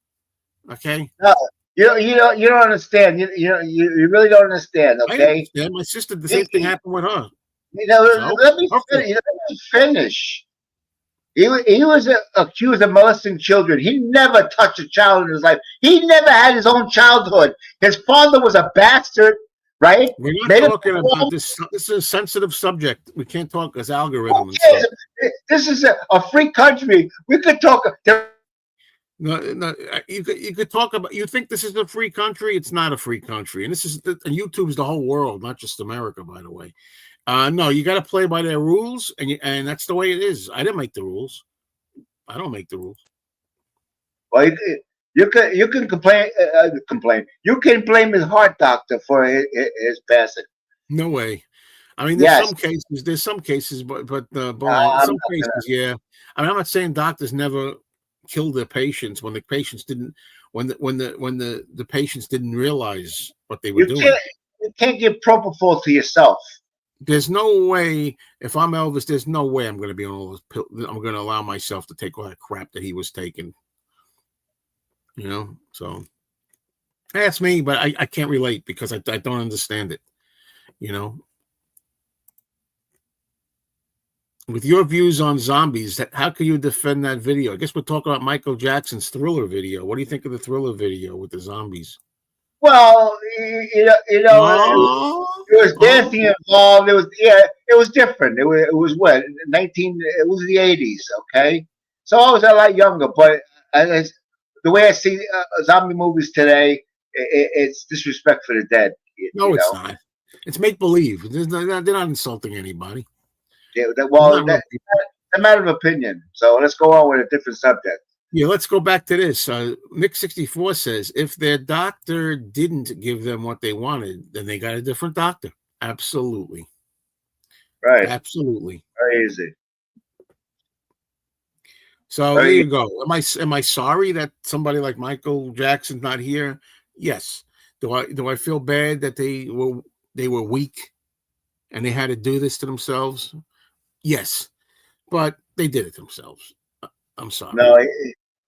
Okay. No, you don't understand. You really don't understand. Okay. I understand. My sister, the same thing happened with her. Let me finish. He was accused of molesting children. He never touched a child in his life. He never had his own childhood. His father was a bastard, right? We're not talking about this. This is a sensitive subject. We can't talk as algorithm and stuff. This is a free country. We could talk. No, you could talk about. You think this is a free country? It's not a free country, and YouTube's the whole world, not just America, by the way. No, you got to play by their rules, and that's the way it is. I didn't make the rules. I don't make the rules. Well, you can complain. You can blame his heart doctor for his passing. No way. I mean, there's some cases, but some cases, yeah. I mean, I'm not saying doctors never killed their patients when the patients didn't, when the patients didn't realize what they were doing. You can't give propofol to yourself. There's no way, if I'm Elvis, there's no way I'm going to be on all this pill. I'm going to allow myself to take all that crap that he was taking. So that's me, but I can't relate because I don't understand it. With your views on zombies, how can you defend that video? I guess we're talking about Michael Jackson's Thriller video. What do you think of the Thriller video with the zombies? Well, Oh, there was oh, dancing involved. It was different. It was what 19. It was the 80s. Okay, so I was a lot younger, but as, the way I see zombie movies today, it's disrespect for the dead. no, it's not. It's make believe. They're not insulting anybody. They're Well, not real people. that's a matter of opinion. So let's go on with a different subject. Yeah, let's go back to this. Nick64 says if their doctor didn't give them what they wanted, then they got a different doctor. Absolutely. Right. Absolutely. Very easy. So Very there easy. you go. Am I sorry that somebody like Michael Jackson's not here? Yes. Do I feel bad that they were weak and they had to do this to themselves? Yes. But they did it themselves. I'm sorry. No,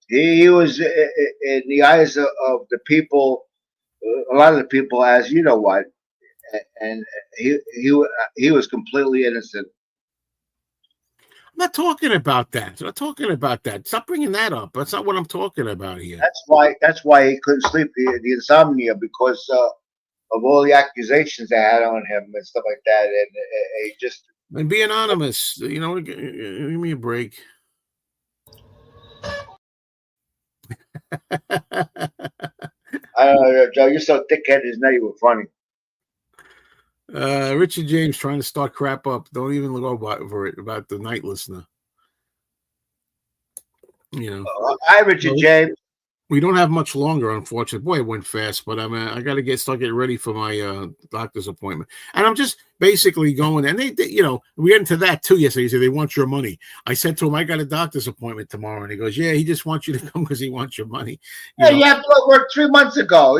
he was in the eyes of the people, a lot of the people, as you know what, and he was completely innocent. I'm not talking about that. I'm not talking about that. Stop bringing that up. That's not what I'm talking about here. That's why he couldn't sleep, the insomnia, because of all the accusations they had on him and stuff like that, and he just. And be anonymous. Give me a break. I don't know, Joe. You're so thick-headed. It's not even funny. Richard James trying to start crap up. Don't even go over it about the night listener. Hi, Richard James. We don't have much longer, unfortunately. Boy, it went fast, but I got to start getting ready for my doctor's appointment. And I'm just basically going, and they we get into that too yesterday. He said, they want your money. I said to him, I got a doctor's appointment tomorrow. And he goes, yeah, he just wants you to come because he wants your money. You have to work 3 months ago.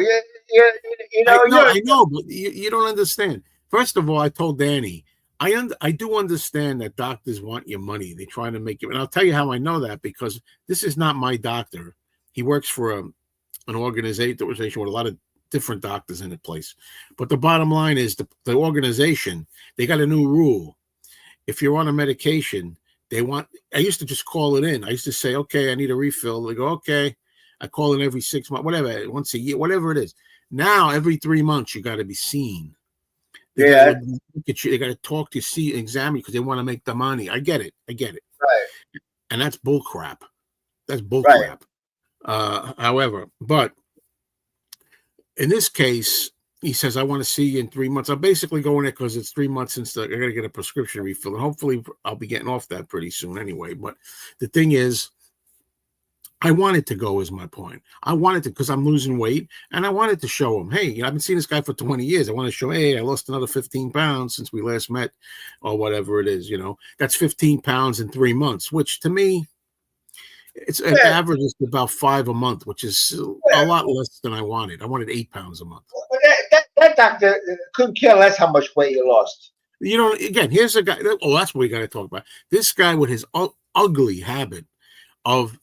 I know, but you don't understand. First of all, I told Danny, I do understand that doctors want your money. They're trying to make you, and I'll tell you how I know that, because this is not my doctor. He works for an organization with a lot of different doctors in the place. But the bottom line is the organization, they got a new rule. If you're on a medication, I used to just call it in. I used to say, okay, I need a refill. They go, okay. I call in every 6 months, whatever, once a year, whatever it is. Now, every 3 months, you got to be seen. They got to look at you. They got to talk to you, see, examine you, because they want to make the money. I get it. Right. And that's bull crap. That's bull Right. crap. However, but in this case, he says, I want to see you in 3 months. I'm basically going there because it's 3 months since I got to get a prescription refill. And hopefully I'll be getting off that pretty soon anyway. But the thing is, I wanted to go, is my point. I wanted to, because I'm losing weight, and I wanted to show him, hey, I've been seeing this guy for 20 years. I want to show, hey, I lost another 15 pounds since we last met, or whatever it is, That's 15 pounds in 3 months, which to me, it's an average is about 5 a month, which is a lot less than I wanted. I wanted 8 pounds a month. That doctor couldn't care less how much weight you lost. Again, here's a guy. Oh, that's what we got to talk about. This guy with his ugly habit of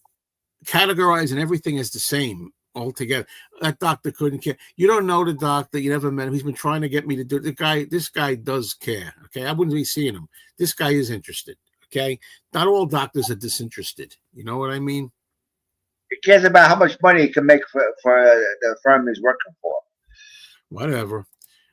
categorizing everything as the same altogether. That doctor couldn't care. You don't know the doctor. You never met him. He's been trying to get me to do it. This guy does care. Okay. I wouldn't be seeing him. This guy is interested. Okay. Not all doctors are disinterested. You know what I mean? He cares about how much money he can make for the firm he's working for. Whatever.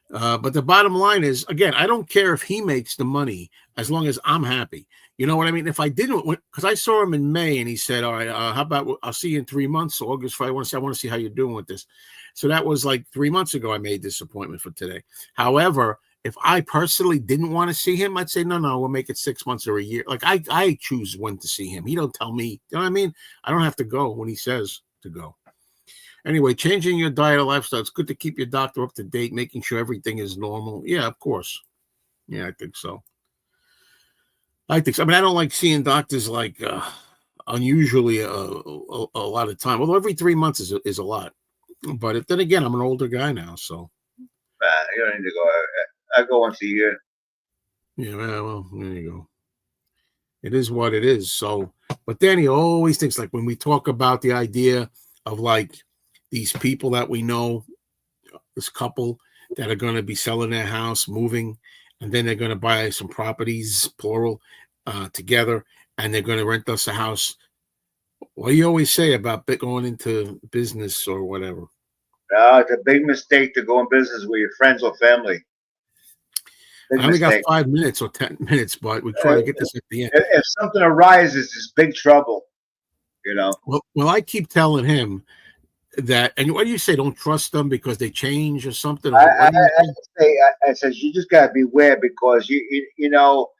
But the bottom line is, again, I don't care if he makes the money as long as I'm happy. You know what I mean? If I didn't, because I saw him in May and he said, all right, how about I'll see you in 3 months, August. I want to see how you're doing with this. So that was like 3 months ago. I made this appointment for today. However, if I personally didn't want to see him, I'd say, no, we'll make it 6 months or a year. Like I choose when to see him. He don't tell me. You know what I mean? I don't have to go when he says to go. Anyway, changing your diet or lifestyle. It's good to keep your doctor up to date, making sure everything is normal. Yeah, of course. Yeah, I think so. I mean, I don't like seeing doctors like unusually a lot of time. Although every 3 months is a lot. But then again, I'm an older guy now, so. You don't need to go. I go once a year. Yeah, well, there you go. It is what it is. So, but Danny always thinks, like, when we talk about the idea of like these people that we know, this couple that are going to be selling their house, moving, and then they're going to buy some properties, plural, together, and they're going to rent us a house. What do you always say about going into business or whatever? It's a big mistake to go in business with your friends or family. Big I only got mistake. 5 minutes or 10 minutes, but we try to get this at the end. If something arises, it's big trouble. Well, I keep telling him that, and what do you say? Don't trust them because they change or something? Or what do you say? I says you just gotta beware because you know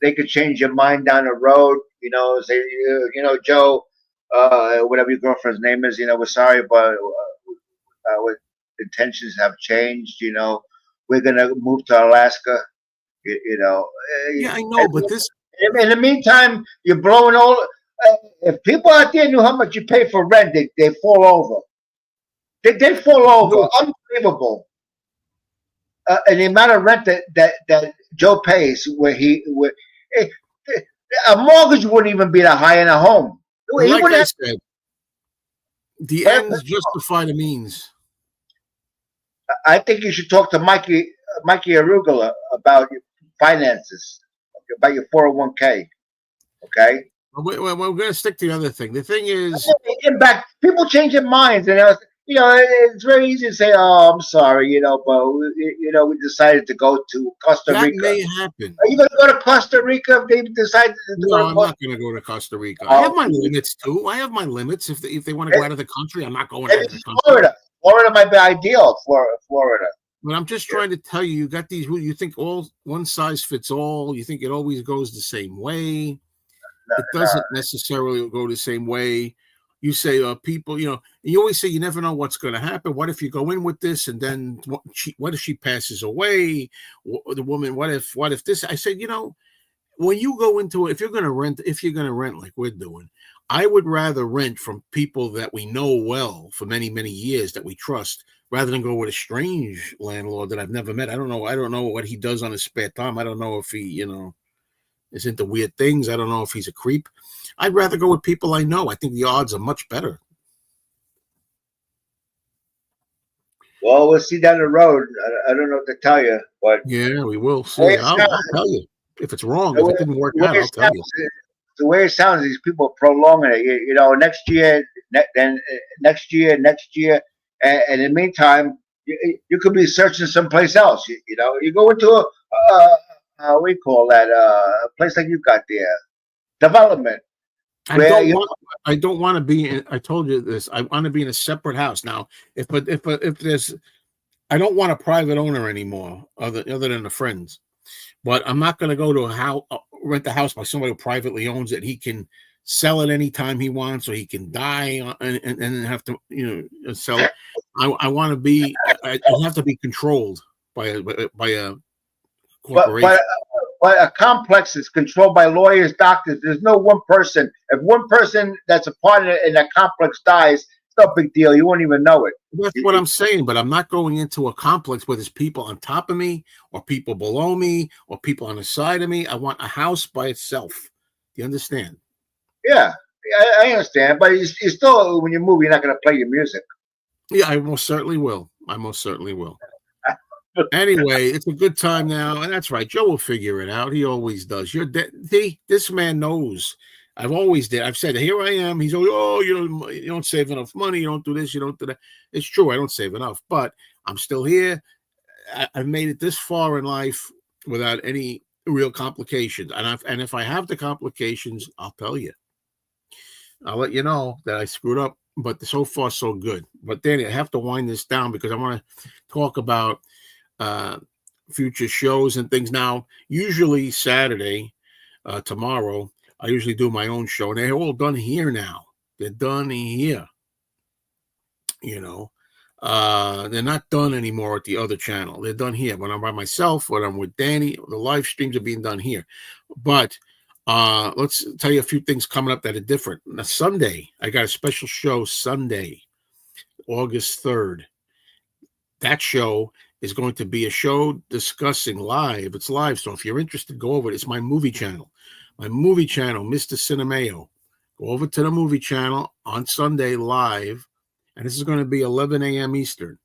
they could change your mind down the road. Say Joe, whatever your girlfriend's name is. We're sorry, but our intentions have changed. We're gonna move to Alaska. Yeah, I know, but this. In the meantime, you're blowing all. If people out there knew how much you pay for rent, they fall over. They fall over. Unbelievable. And the amount of rent that Joe pays, a mortgage wouldn't even be that high in a home. Like I said, the ends justify the means. I think you should talk to Mikey Arugula about your finances, about your 401k. Okay. We're going to stick to the other thing. The thing is, people change their minds, and it's very easy to say, "Oh, I'm sorry," but we decided to go to Costa Rica. That may happen. Are you going to go to Costa Rica if they decide to go? No, I'm not going to go to Costa Rica. I have my limits too. I have my limits. If they want to go out of the country, I'm not going out of the country. Florida might be ideal. Florida. But I'm just trying to tell you, you got these. You think all one size fits all. You think it always goes the same way. It doesn't necessarily go the same way. You say people, you always say you never know what's going to happen. What if you go in with this and then what if she passes away? The woman, what if this? I said, when you go into it, if you're going to rent like we're doing, I would rather rent from people that we know well for many, many years that we trust, rather than go with a strange landlord that I've never met. I don't know what he does on his spare time. I don't know if he, is into weird things. I don't know if he's a creep. I'd rather go with people I know. I think the odds are much better. Well, we'll see down the road. I don't know what to tell you, but yeah, we will see. I'll tell you if it's wrong. If it didn't work out, I'll tell you. The way it sounds, these people are prolonging it. Next year, then next year, and in the meantime, you could be searching someplace else. You go into a we call that a place like you've got there, development. I don't want to be in, I told you this. I want to be in a separate house now. If there's, I don't want a private owner anymore, other than the friends. But I'm not going to go to a house, rent the house by somebody who privately owns it. He can sell it anytime he wants, or he can die and then have to sell it. I want to be. I have to be controlled by a corporation. But a complex is controlled by lawyers, doctors. There's no one person. If one person that's a part in that complex dies, it's no big deal. You won't even know it. That's what I'm saying. But I'm not going into a complex where there's people on top of me, or people below me, or people on the side of me. I want a house by itself. Do you understand? Yeah, I understand. But you still, when you move, you're not going to play your music. Yeah, I most certainly will. Anyway, it's a good time now, and that's right. Joe will figure it out. He always does. This man knows. I've said, here I am. He's always, you don't save enough money. You don't do this. You don't do that. It's true. I don't save enough, but I'm still here. I've made it this far in life without any real complications. And if I have the complications, I'll tell you. I'll let you know that I screwed up, but so far so good. But Danny, I have to wind this down because I want to talk about future shows and things. Now, usually Saturday, tomorrow, I usually do my own show, and they're all done here now. They're done here. They're not done anymore at the other channel. They're done here. When I'm by myself, when I'm with Danny, the live streams are being done here. But let's tell you a few things coming up that are different. Now, Sunday, I got a special show Sunday, August 3rd. That show is going to be a show discussing live. It's live, so if you're interested, go over it. It's my movie channel. Mr. Cinemeo. Go over to the movie channel on Sunday live, and this is going to be 11 a.m. Eastern.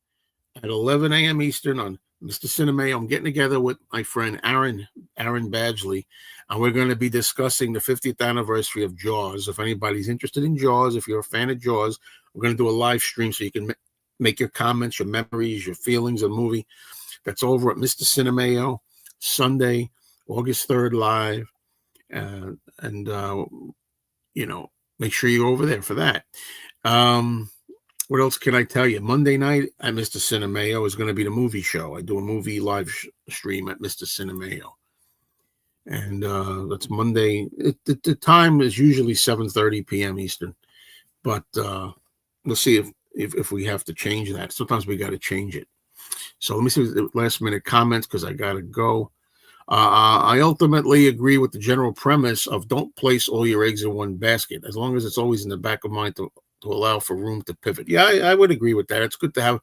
At 11 a.m. Eastern on Mr. Cinemeo, I'm getting together with my friend Aaron Badgley, and we're going to be discussing the 50th anniversary of Jaws. If anybody's interested in Jaws, if you're a fan of Jaws, we're going to do a live stream so you can make your comments, your memories, your feelings of the movie. That's over at Mr. Cinemayo, Sunday, August 3rd, live. And make sure you're over there for that. What else can I tell you? Monday night at Mr. Cinemayo is going to be the movie show. I do a movie live stream at Mr. Cinemayo. And that's Monday. The time is usually 7:30 p.m. Eastern. But we'll see if we have to change that. Sometimes we got to change it. So let me see the last minute comments because I got to go. I ultimately agree with the general premise of don't place all your eggs in one basket, as long as it's always in the back of mind to allow for room to pivot. Yeah, I would agree with that. It's good to have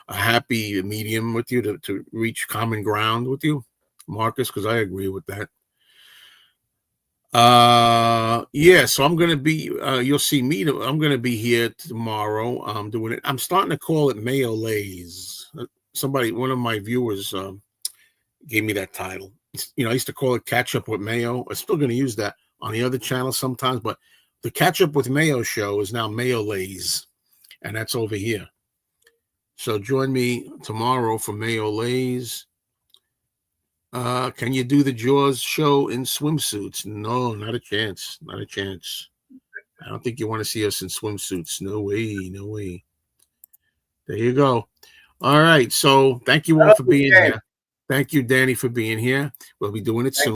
a happy medium with you to reach common ground with you, Marcus, because I agree with that. Yeah, so I'm gonna be you'll see me. I'm gonna be here tomorrow. I'm doing it. I'm starting to call it Mayo Lays. One of my viewers gave me that title. I used to call it Catch Up with Mayo. I'm still gonna use that on the other channel sometimes, but the Catch Up with Mayo show is now Mayo Lays, and that's over here. So join me tomorrow for Mayo Lays. Can you do the Jaws show in swimsuits? No, not a chance. Not a chance. I don't think you want to see us in swimsuits. No way. No way. There you go. All right. So thank you all for being here. Thank you, Danny, for being here. We'll be doing it soon.